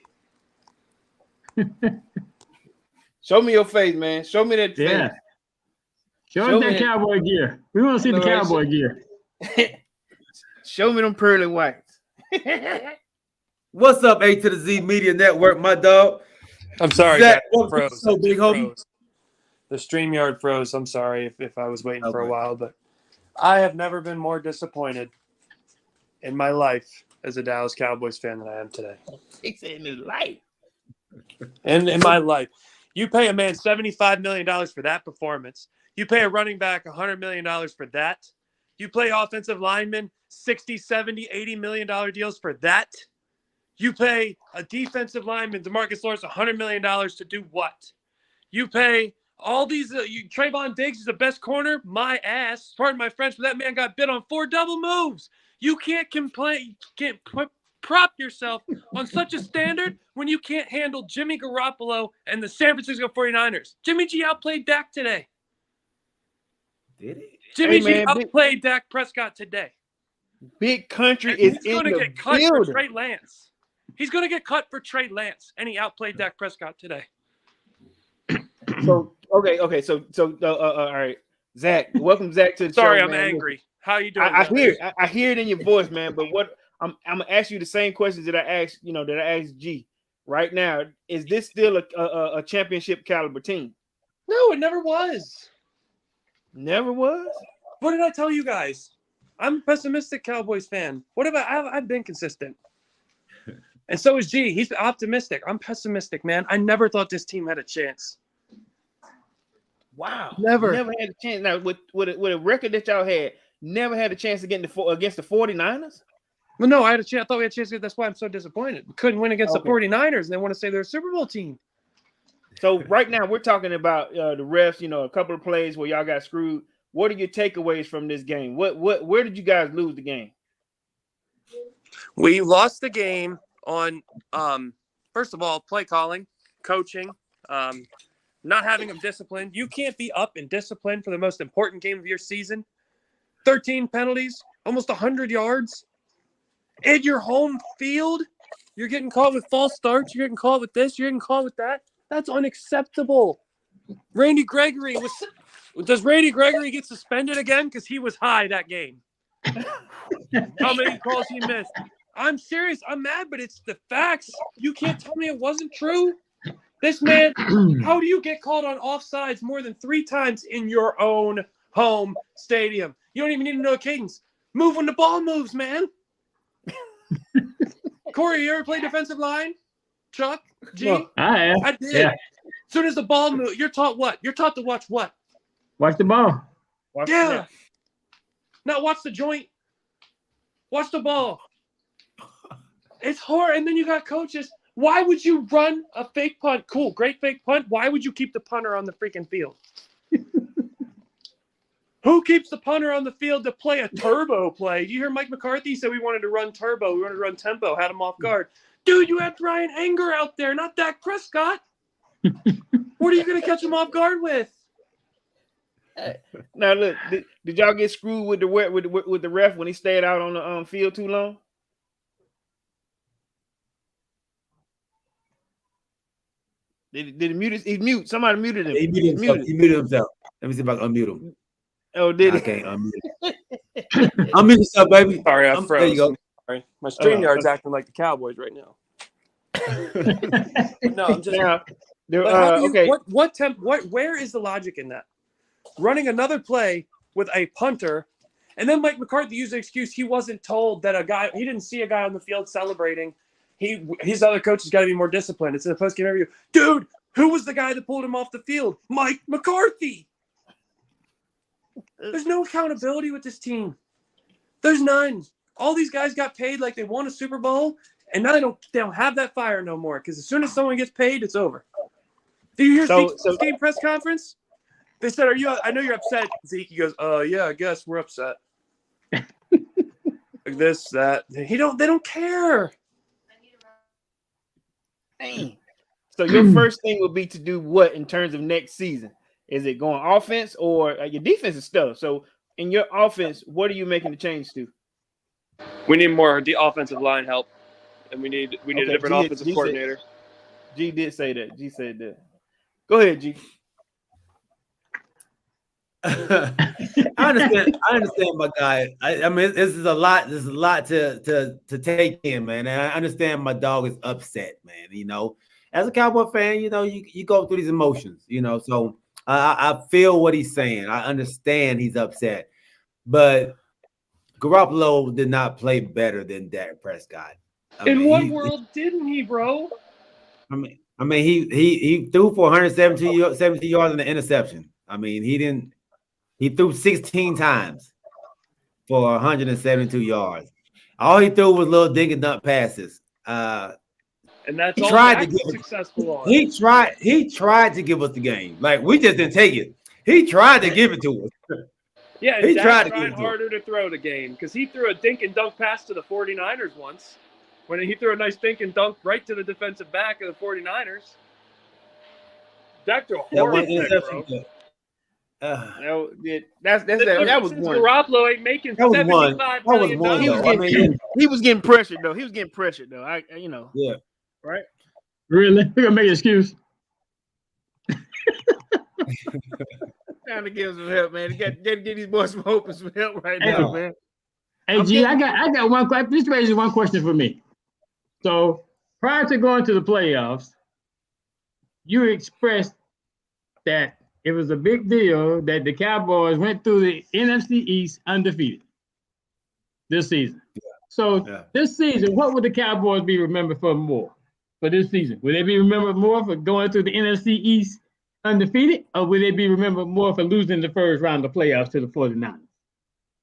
Show me your face, man. Show me that Yeah. face. Show us that cowboy gear. We want to see the cowboy gear. Show me them pearly whites. What's up, A to the Z Media Network, my dog? I'm sorry, Zach, guys. Froze. so big, homie. The StreamYard froze. I'm sorry if I was waiting for a while, but I have never been more disappointed in my life as a Dallas Cowboys fan than I am today. He said in his life. And in my life, you pay a man $75 million for that performance. You pay a running back $100 million for that. You play offensive linemen $60, $70, $80 million deals for that. You pay a defensive lineman, DeMarcus Lawrence, $100 million to do what? You pay all these. Trayvon Diggs is the best corner. My ass. Pardon my French, but that man got bit on 4 double moves. You can't complain. Can't prop yourself on such a standard when you can't handle Jimmy Garoppolo and the San Francisco 49ers. Jimmy G outplayed Dak today. Did he? Jimmy G outplayed Dak Prescott today. Big country is in the get cut building. for Trey Lance. He's going to get cut for Trey Lance, and he outplayed Dak Prescott today. So okay. So all right, Zach. Welcome, Zach, to the show. Sorry, I'm man. angry. How you doing? I hear it in your voice, man. But what I'm gonna ask you the same questions that I asked G. Right now, is this still a championship caliber team? No, it never was. Never was. What did I tell you guys? I'm a pessimistic Cowboys fan. What about I've been consistent. And so is G. He's optimistic. I'm pessimistic, man. I never thought this team had a chance. Wow. Never had a chance. Now, with a record that y'all had, never had a chance to get against the 49ers? Well, no, I had a chance. I thought we had a chance. That's why I'm so disappointed. We couldn't win against the 49ers, and they want to say they're a Super Bowl team. So right now we're talking about the refs, a couple of plays where y'all got screwed. What are your takeaways from this game? Where did you guys lose the game? We lost the game on, first of all, play calling, coaching, not having them disciplined. You can't be up and disciplined for the most important game of your season. 13 penalties, almost 100 yards. In your home field, you're getting caught with false starts. You're getting caught with this. You're getting caught with that. That's unacceptable. Randy Gregory does Randy Gregory get suspended again? Because he was high that game. How many calls he missed? I'm serious. I'm mad, but it's the facts. You can't tell me it wasn't true. This man, how do you get called on offsides more than 3 times in your own home stadium? You don't even need to know cadence. Move when the ball moves, man. Corey, you ever play defensive line? Chuck? G? No, I have. I did. Yeah. As soon as the ball moves, you're taught what? You're taught to watch what? Watch the ball. Yeah. Not watch the joint. Watch the ball. It's hard. And then you got coaches. Why would you run a fake punt? Cool. Great fake punt. Why would you keep the punter on the freaking field? Who keeps the punter on the field to play a turbo play? You hear Mike McCarthy said we wanted to run turbo. We wanted to run tempo. Had him off guard. Dude, you had Ryan Anger out there, not Dak Prescott. What are you going to catch him off guard with? Now look, did y'all get screwed with the ref when he stayed out on the field too long? Did he mute? He's mute. Somebody muted him. He muted himself. Let me see if I can unmute him. Oh, did he? I can't unmute him. Unmute yourself, baby. Sorry, I froze. There you go. Sorry. My StreamYard's acting like the Cowboys right now. No, I'm just now, okay. Where is the logic in that? Running another play with a punter, and then Mike McCarthy used the excuse he wasn't told that he didn't see a guy on the field celebrating. His other coaches got to be more disciplined. It's in the post-game interview. Dude, who was the guy that pulled him off the field? Mike McCarthy. There's no accountability with this team. There's none. All these guys got paid like they won a Super Bowl, and now they don't have that fire no more. Because as soon as someone gets paid, it's over. Did you hear Zeke's game press conference? They said, I know you're upset, Zeke. He goes, yeah, I guess we're upset. Like this, that. They don't care. Dang. So your first thing will be to do what in terms of next season? Is it going offense or your defense is stellar? So in your offense, what are you making the change to? We need more offensive line help, and we need a different G, offensive G coordinator. G did say that. G said that. Go ahead, G. I understand, my guy. I mean, this is a lot. There's a lot to take in, man. And I understand my dog is upset, man. You know, as a Cowboy fan, you know, you go through these emotions, you know. So I feel what he's saying. I understand he's upset, but Garoppolo did not play better than Dak Prescott. In what world didn't he, bro? I mean, he threw for 170 yards in the interception. I mean, he threw 16 times for 172 yards. All he threw was little dink and dunk passes. And that's he all tried Dak was successful on. He tried to give us the game. Like, we just didn't take it. He tried to give it to us. Yeah, he Dak tried harder to throw the game because he threw a dink and dunk pass to the 49ers once. When he threw a nice dink and dunk right to the defensive back of the 49ers. Dak threw a horrible pick, bro. That was one. Garoppolo ain't making $75 million. He was getting pressured though. You know. Yeah. Right. Really? We're gonna make an excuse. Trying to give some help, man. Got to give these boys some hope and some help right now, man. Hey, G, I got one question. This raises one question for me. So prior to going to the playoffs, you expressed that it was a big deal that the Cowboys went through the NFC East undefeated this season. So this season, what would the Cowboys be remembered for more for this season? Would they be remembered more for going through the NFC East undefeated, or would they be remembered more for losing the first round of playoffs to the 49ers?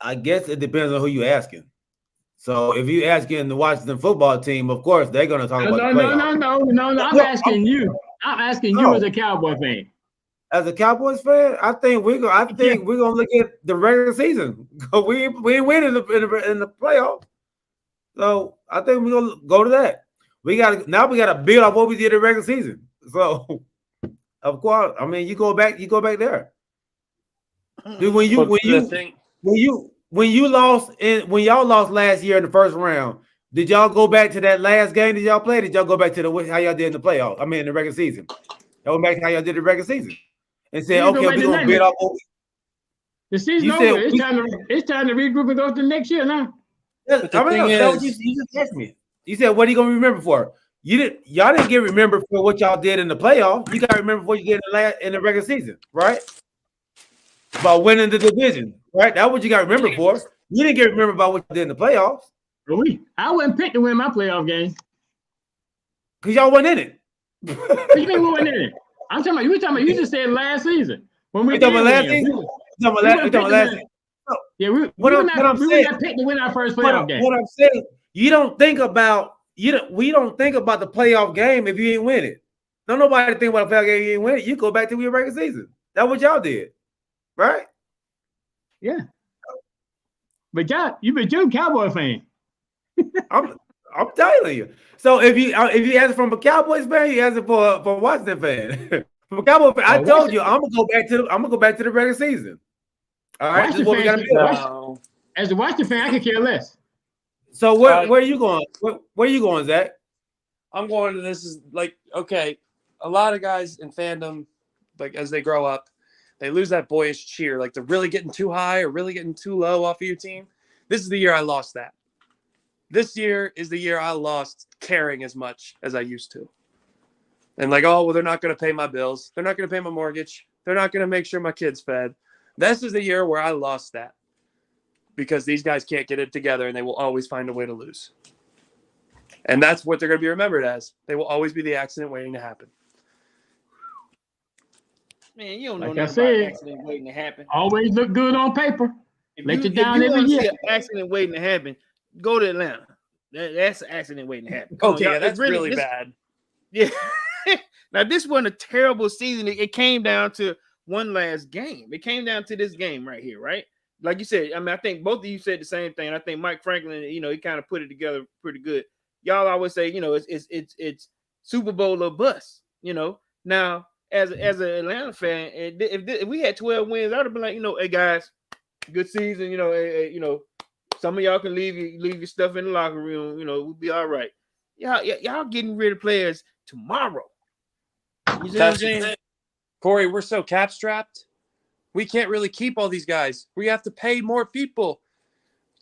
I guess it depends on who you're asking. So if you're asking the Washington football team, of course, they're going to talk about the playoffs. No. I'm asking you. I'm asking you as a Cowboy fan. As a Cowboys fan, I think we're gonna look at the regular season. we ain't winning in the playoffs, so I think we're gonna go to that. We gotta build off what we did in the regular season. So, of course, I mean, you go back there. Dude, when y'all lost last year in the first round, did y'all go back to that last game that y'all played? Did y'all go back to how y'all did in the playoffs? I mean, in the regular season. Y'all went back to how y'all did in the regular season. And say, okay, we're gonna bid off. The season over. It's time to regroup and go to next year now. You just asked me. You said, what are you gonna remember for? Y'all didn't get remembered for what y'all did in the playoffs. You gotta remember what you did in the regular season, right? About winning the division, right? That's what you got to remember for. You didn't get remembered about what you did in the playoffs. I wasn't picked to win my playoff game because y'all wasn't in it. What you mean we wasn't in it? I'm talking about you just said last season. When we talking about last season? Yeah, we were not picked to win our first playoff game. What I'm saying, we don't think about the playoff game if you ain't win it. Don't nobody think about a playoff game if you ain't win it. You go back to your regular season. That's what y'all did, right? Yeah. But you're a Cowboy fan. I'm telling you. So if you ask from a Cowboys fan, you ask for a Washington fan. From a Cowboy fan, I told you I'm gonna go back to the regular season. All right, this is what we gotta do. As a Washington fan, I could care less. So where are you going? Where are you going, Zach? I'm going to this is like, okay, a lot of guys in fandom, like as they grow up, they lose that boyish cheer. Like they're really getting too high or really getting too low off of your team. This is the year I lost that. This year is the year I lost caring as much as I used to. And like, oh, well, they're not going to pay my bills. They're not going to pay my mortgage. They're not going to make sure my kid's fed. This is the year where I lost that because these guys can't get it together and they will always find a way to lose. And that's what they're going to be remembered as. They will always be the accident waiting to happen. Man, you don't know nothing about accident waiting to happen. Always look good on paper. Let you down every year. See an accident waiting to happen, go to Atlanta. That's an accident waiting to happen. Okay, that's really bad. Yeah. Now, this wasn't a terrible season. It came down to one last game. It came down to this game right here, right? Like you said, I mean, I think both of you said the same thing. I think Mike Franklin, he kind of put it together pretty good. Y'all always say, it's Super Bowl or bust. Now as an Atlanta fan, if we had 12 wins, I'd have been like, hey guys, good season. Hey, some of y'all can leave your stuff in the locker room. We'll be all right. Y'all getting rid of players tomorrow. You see what I'm saying? Corey, we're so cap strapped. We can't really keep all these guys. We have to pay more people.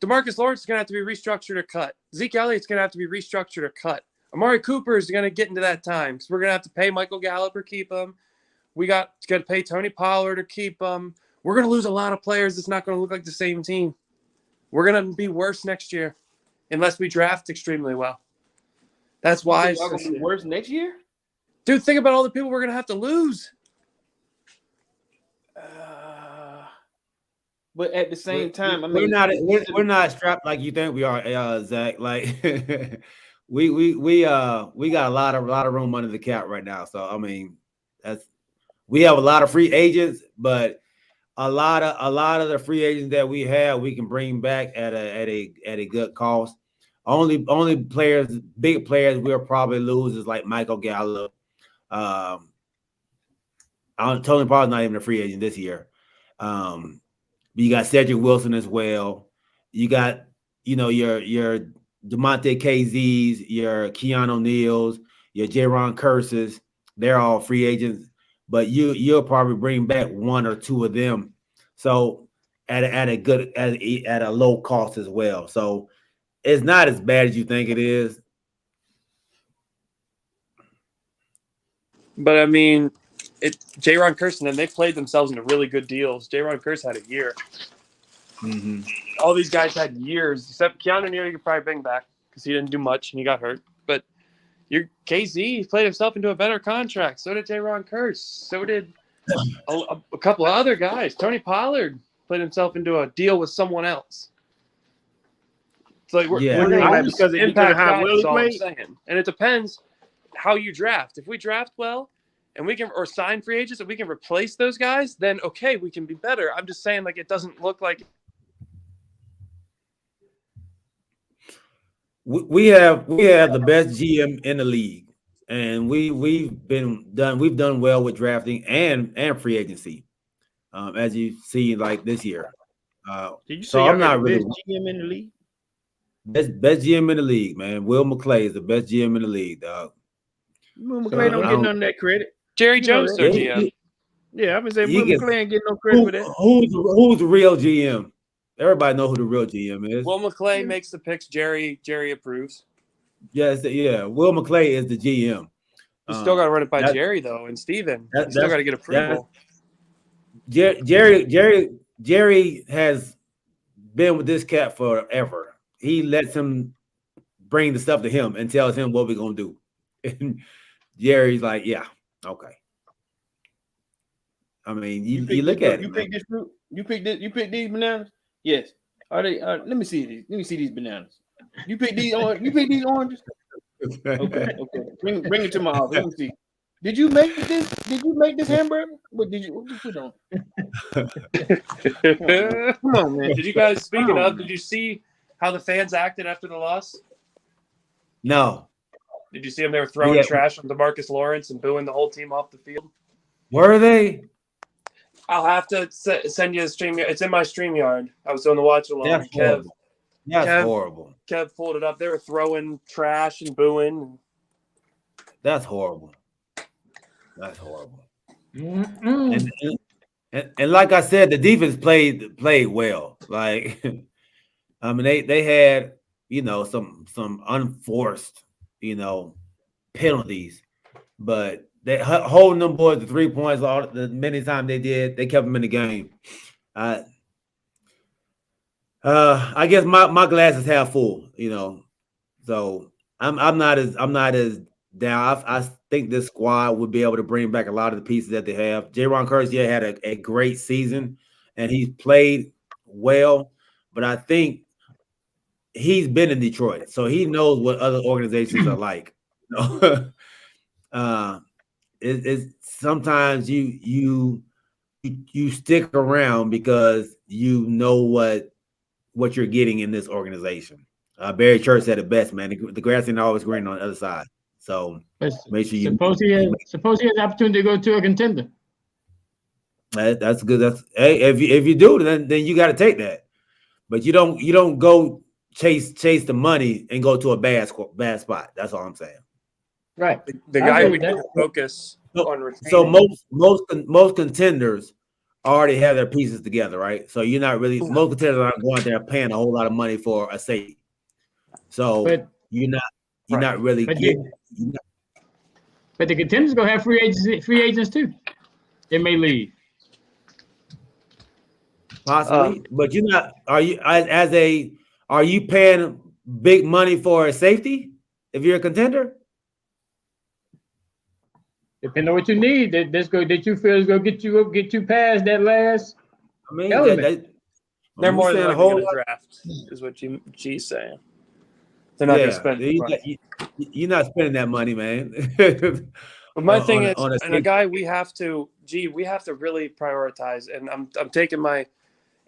DeMarcus Lawrence is going to have to be restructured or cut. Zeke Elliott's going to have to be restructured or cut. Amari Cooper is going to get into that time because we're going to have to pay Michael Gallup or keep him. We got to pay Tony Pollard or keep him. We're going to lose a lot of players. It's not going to look like the same team. We're going to be worse next year unless we draft extremely well. That's why it's going to be worse next year? Dude, think about all the people we're going to have to lose. But at the same time, we're not strapped like you think we are, Zach. Like we got a lot of room under the cap right now. So I mean, we have a lot of free agents, but a lot of the free agents that we have, we can bring back at a good cost. Only players, big players, we'll probably lose is like Michael Gallup. Tony Pollard's not even a free agent this year. You got Cedric Wilson as well. You got, your DeMonte KZs, your Keanu Neals, your Jaron Curses. They're all free agents, but you'll probably bring back one or two of them. So at a low cost as well. So it's not as bad as you think it is. But I mean, Jaron Curse and them, they played themselves into really good deals. Jaron Curse had a year. Mm-hmm. All these guys had years, except Keanu Neal. You could probably bring back because he didn't do much and he got hurt. But your KZ played himself into a better contract. So did Jaron Curse. So did a couple of other guys. Tony Pollard played himself into a deal with someone else. It's like we're going to because impact how well he played. And it depends how you draft. If we draft well and we can or sign free agents and we can replace those guys, then okay, we can be better. I'm just saying, like, it doesn't look like we have the best GM in the league, and we've done well with drafting and free agency, as you see like this year. Did you say I'm not really best GM in the league? Best GM in the league, man. Will McClay is the best GM in the league, dog. Will McClay don't get none of that credit. Jerry Jones, their GM. Yeah, I've been saying Will McClay ain't getting no credit for that. Who's the real GM? Everybody know who the real GM is. Will McClay makes the picks. Jerry approves. Yes, yeah. Will McClay is the GM. You still got to run it by Jerry though, and Steven. You still got to get approval. Jerry has been with this cat forever. He lets him bring the stuff to him and tells him what we're gonna do. And Jerry's like, yeah, okay. I mean, you look at it. You pick this fruit. You pick these bananas. Yes. Are they? Let me see these. Let me see these bananas. You pick these oranges. You pick these oranges. Okay. Bring it to my house. Let me see. Did you make this? Did you make this hamburger? What did you put on? Come on, man. Did you guys? Speaking of, did you see how the fans acted after the loss? No. Did you see them? They were throwing trash on DeMarcus Lawrence and booing the whole team off the field. Were they? I'll have to send you a stream. It's in my StreamYard. I was doing the watch along. That's horrible. Kev pulled it up. They were throwing trash and booing. That's horrible. That's horrible. And like I said, the defense played well. Like, I mean, they had some unforced penalties, but they holding them boys to 3 points the many times they did, they kept them in the game. I guess my glass is half full, So I'm not as down. I think this squad would be able to bring back a lot of the pieces that they have. Jaron Curse had a great season and he's played well, but I think he's been in Detroit, so he knows what other organizations are like. It's sometimes you stick around because you know what you're getting in this organization. Barry Church said it best, man. The grass ain't always green on the other side. So But make sure you suppose he has the opportunity to go to a contender. That's good. That's hey, if you do, then you got to take that. But you don't go chase the money and go to a bad spot. That's all I'm saying. Right. The guy we need to focus on retaining. So most contenders already have their pieces together, right? So you're not really most contenders aren't going there paying a whole lot of money for a safety. So you're not really getting. But the contenders gonna have free agents too. They may leave. Possibly, but you're not. Are you paying big money for a safety if you're a contender? Depending on what you need, that you feel is gonna get you past that last. I mean, they're more than likely going to draft, is what G's saying. They're not going to spend money. You're not spending that money, man. But my thing is, and a guy we have to really prioritize, and I'm taking my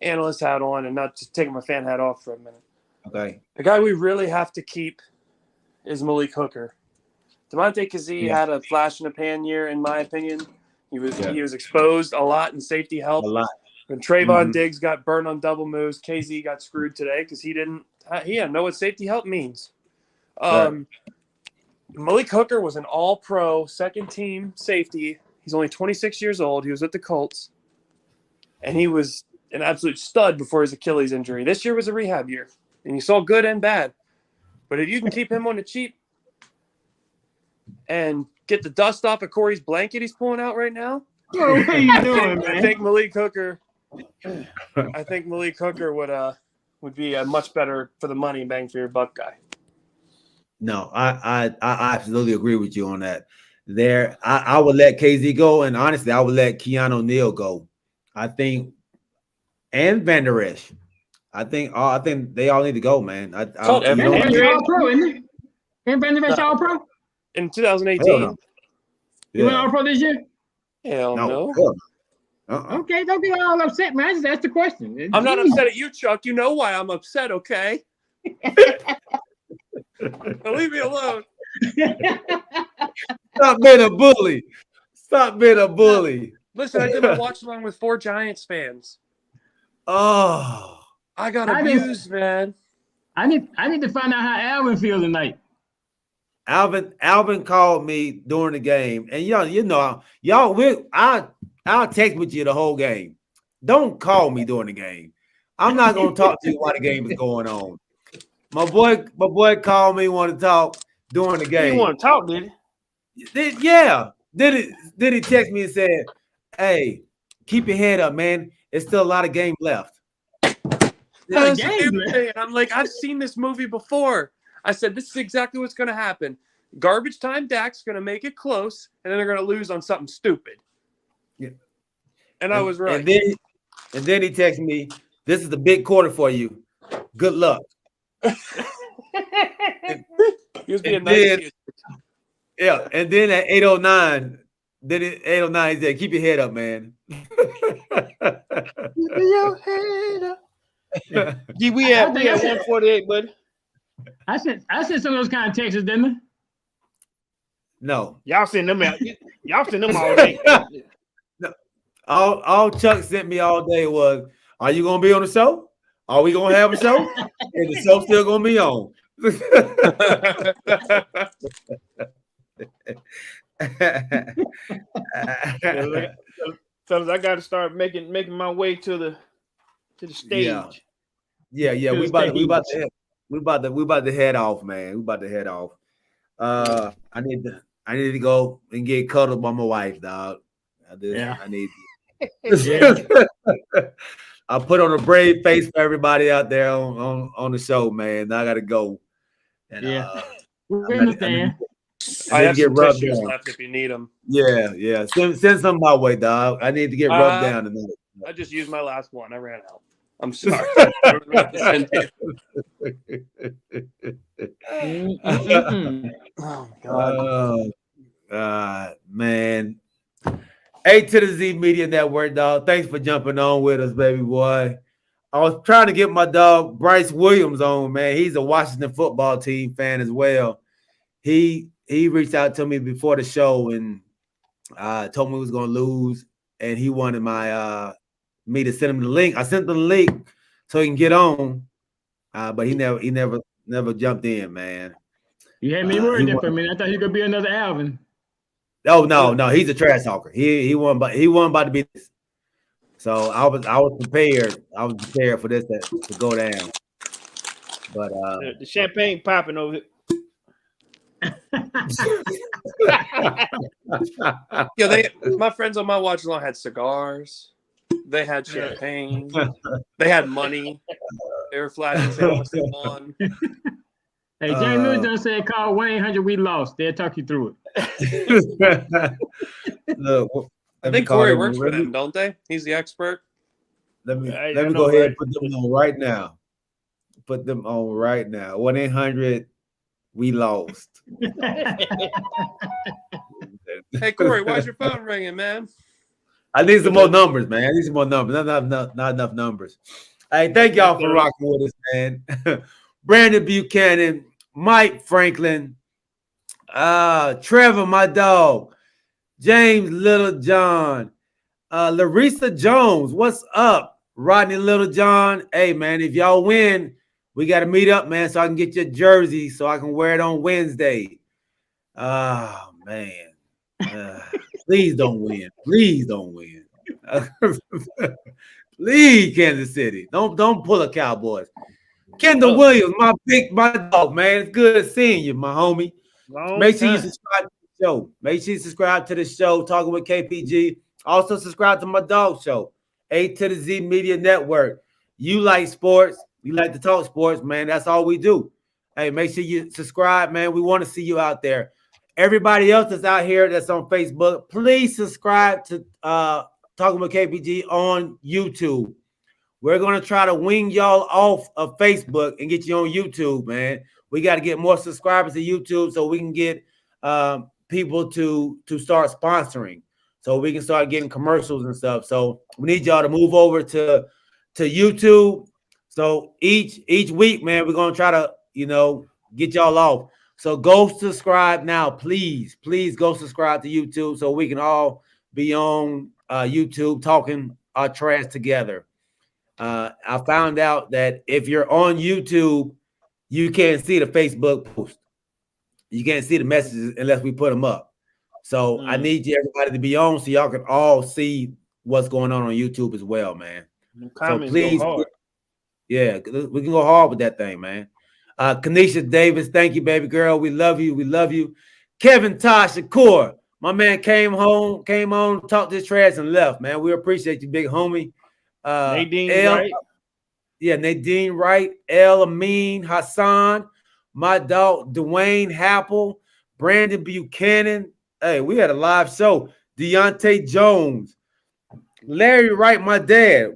analyst hat on and not just taking my fan hat off for a minute. Okay. The guy we really have to keep is Malik Hooker. Devontae Kazee had a flash in the pan year, in my opinion. He was exposed a lot in safety help. A lot. When Trayvon Diggs got burned on double moves, KZ got screwed today because he didn't know what safety help means. Malik Hooker was an all-pro second-team safety. He's only 26 years old. He was with the Colts. And he was an absolute stud before his Achilles injury. This year was a rehab year. And you saw good and bad. But if you can keep him on the cheap and get the dust off of Corey's blanket he's pulling out right now, what are you doing, man? I think Malik Hooker would be a much better for the money bang for your buck guy. No, I absolutely agree with you on that. I would let KZ go, and honestly, I would let Keanu Neal go. I think, and Van Der Esch. I think they all need to go, man. Van Der Esch all-pro, isn't he? And Van Der Esch all-pro in 2018. You went all-pro this year? Hell no. Okay, don't get all upset, man. I just asked the question. I'm not upset at you, Chuck. You know why I'm upset, okay? Now leave me alone. Stop being a bully. Stop being a bully. Listen, I did my watch along with 4 Giants fans. Oh, I got abused, man. I need to find out how Alvin feels tonight. Alvin called me during the game, and I'll text with you the whole game. Don't call me during the game. I'm not gonna talk to you while the game is going on. My boy called me, want to talk during the game. You want to talk, did he? Yeah. Then he text me and said, "Hey, keep your head up, man. There's still a lot of game left." I'm like, I've seen this movie before. I said, this is exactly what's going to happen. Garbage time Dak's going to make it close, and then they're going to lose on something stupid. Yeah. And I was right. And then he texted me, "This is the big quarter for you. Good luck." He was being nice. Yeah, and then at 8:09, he said, "Keep your head up, man." Keep your head up. Gee, we had 148, buddy. I sent some of those kind of texts, didn't I? No. Y'all send them out. Y'all send them all day. No. All Chuck sent me all day was, "Are you gonna be on the show? Are we gonna have a show? And the show's still gonna be on." Fellas, I got to start making my way to the stage. Yeah. We about to head off, man. We about to head off. I need to go and get cuddled by my wife, dog. I need. I put on a brave face for everybody out there on the show, man. I gotta go. And, we understand. I have some tissues left if you need them. Yeah. Send some my way, dog. I need to get rubbed down tonight. I just used my last one. I ran out. I'm sorry. Oh God, man. A to the Z Media Network, dog. Thanks for jumping on with us, baby boy. I was trying to get my dog Bryce Williams on, man. He's a Washington football team fan as well. He he reached out to me before the show and told me he was gonna lose, and he wanted me to send him the link. I sent him the link so he can get on, but he never jumped in, man. You had me worried there for a minute. I thought he could be another Alvin. Oh no, he's a trash talker. He wasn't about to be this. So I was prepared. I was prepared for this to go down. But the champagne popping over here. My friends on my watch along had cigars. They had champagne. They had money. They were flashing sales they won. Hey, James Lewis done said call 1-800 we lost. They'll talk you through it. Look, I think Corey works for them, don't they? He's the expert. Let me go ahead and put them on right now. Put them on right now. 1-800 we lost. Hey Corey, why's your phone ringing, man? I need some more numbers, man. I need some more numbers. Not enough numbers. Hey, thank y'all for rocking with us, man. Brandon Buchanan, Mike Franklin, Trevor, my dog, James Littlejohn, Larissa Jones, what's up? Rodney Littlejohn. Hey, man, if y'all win, we got to meet up, man, so I can get your jersey so I can wear it on Wednesday. Oh, man. Please don't win. Please don't win. Please, Kansas City. Don't pull a Cowboys. Kendall Williams, my dog, man. It's good seeing you, my homie. Make sure you subscribe to the show. Make sure you subscribe to the show, Talking with KPG. Also subscribe to my dog show, A to the Z Media Network. You like sports. We like to talk sports, man. That's all we do. Hey, make sure you subscribe, man. We want to see you out there. Everybody else that's out here that's on Facebook, please subscribe to Talking with KPG on YouTube. We're going to try to wing y'all off of Facebook and get you on YouTube, man. We got to get more subscribers to YouTube so we can get people to start sponsoring, so we can start getting commercials and stuff. So we need y'all to move over to YouTube. So each week, man, we're going to try to, get y'all off. So go subscribe now, please. Please go subscribe to YouTube so we can all be on YouTube talking our trash together. I found out that if you're on YouTube, you can't see the Facebook post. You can't see the messages unless we put them up. So I need everybody to be on so y'all can all see what's going on YouTube as well, man. So please, yeah, we can go hard with that thing, man. Kanisha Davis, thank you, baby girl. We love you. We love you. Kevin Tosh Shakur, my man came on, talked this trash and left, man. We appreciate you, big homie. Nadine Wright. Yeah, Nadine Wright, El Amin Hassan, my dog Dwayne Happel, Brandon Buchanan. Hey, we had a live show. Deontay Jones, Larry Wright, my dad.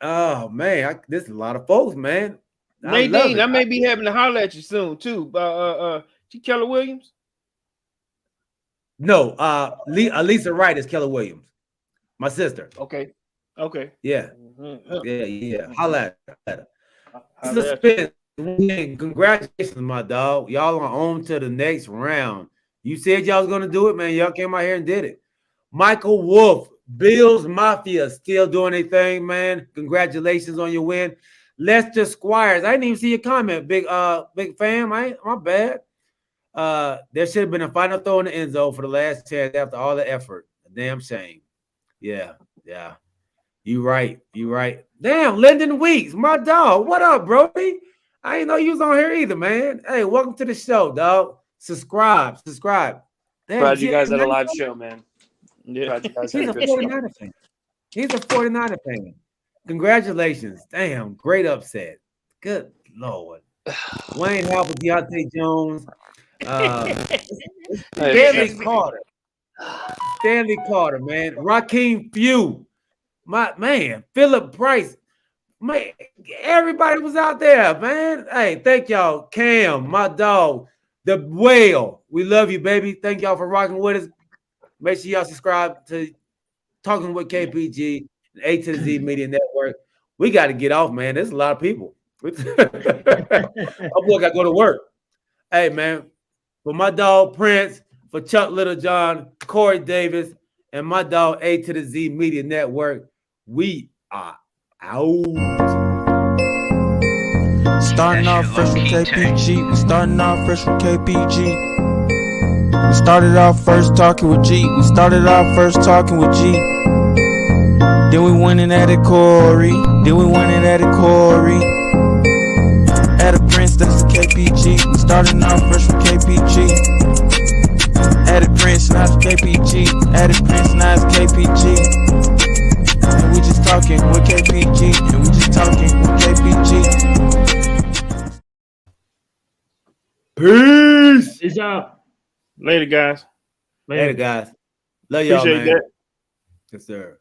Oh man, this is a lot of folks, man. Nadine, I may be having to holler at you soon too. Keller Williams. No, Lisa Wright is Keller Williams, my sister. Okay. Yeah. Holla at her. Congratulations, my dog. Y'all are on to the next round. You said y'all was gonna do it, man. Y'all came out here and did it. Michael Wolf, Bills Mafia, still doing their thing, man. Congratulations on your win. Lester Squires, I didn't even see your comment, big fam. My bad. There should have been a final throw in the end zone for the last chance after all the effort. A damn shame. Yeah. You right. Damn, Lyndon Weeks, my dog. What up, Brody? I didn't know you was on here either, man. Hey, welcome to the show, dog. Subscribe. Damn, Glad you guys had a live show, man. Yeah. Glad you guys He's had a a good show. 49er fan. He's a 49er fan. Congratulations. Damn, great upset. Good Lord. Wayne Halper, Deontay Jones, Stanley Carter, man. Raheem Few. My man, Philip Price. Man, everybody was out there, man. Hey, thank y'all. Cam, my dog, the whale. We love you, baby. Thank y'all for rocking with us. Make sure y'all subscribe to Talking with KPG, A to the Z Media Network. We got to get off, man. There's a lot of people. I'm going to go to work. Hey, man. for my dog Prince, for Chuck Littlejohn, Corey Davis, and my dog A to the Z Media Network. We are out. Starting off fresh with KPG. We starting off fresh with KPG. We started off first talking with G. We started off first talking with G. Then we went and added Corey. Then we went and added Corey. Added Prince, that's the KPG. We started off fresh with KPG. Added Prince, now it's KPG. Added Prince, now it's KPG. And we just talking with KPG. And we just talking with KPG. Peace. Peace out. Later, guys. Later, guys. Love y'all, Appreciate man. that. Yes, sir.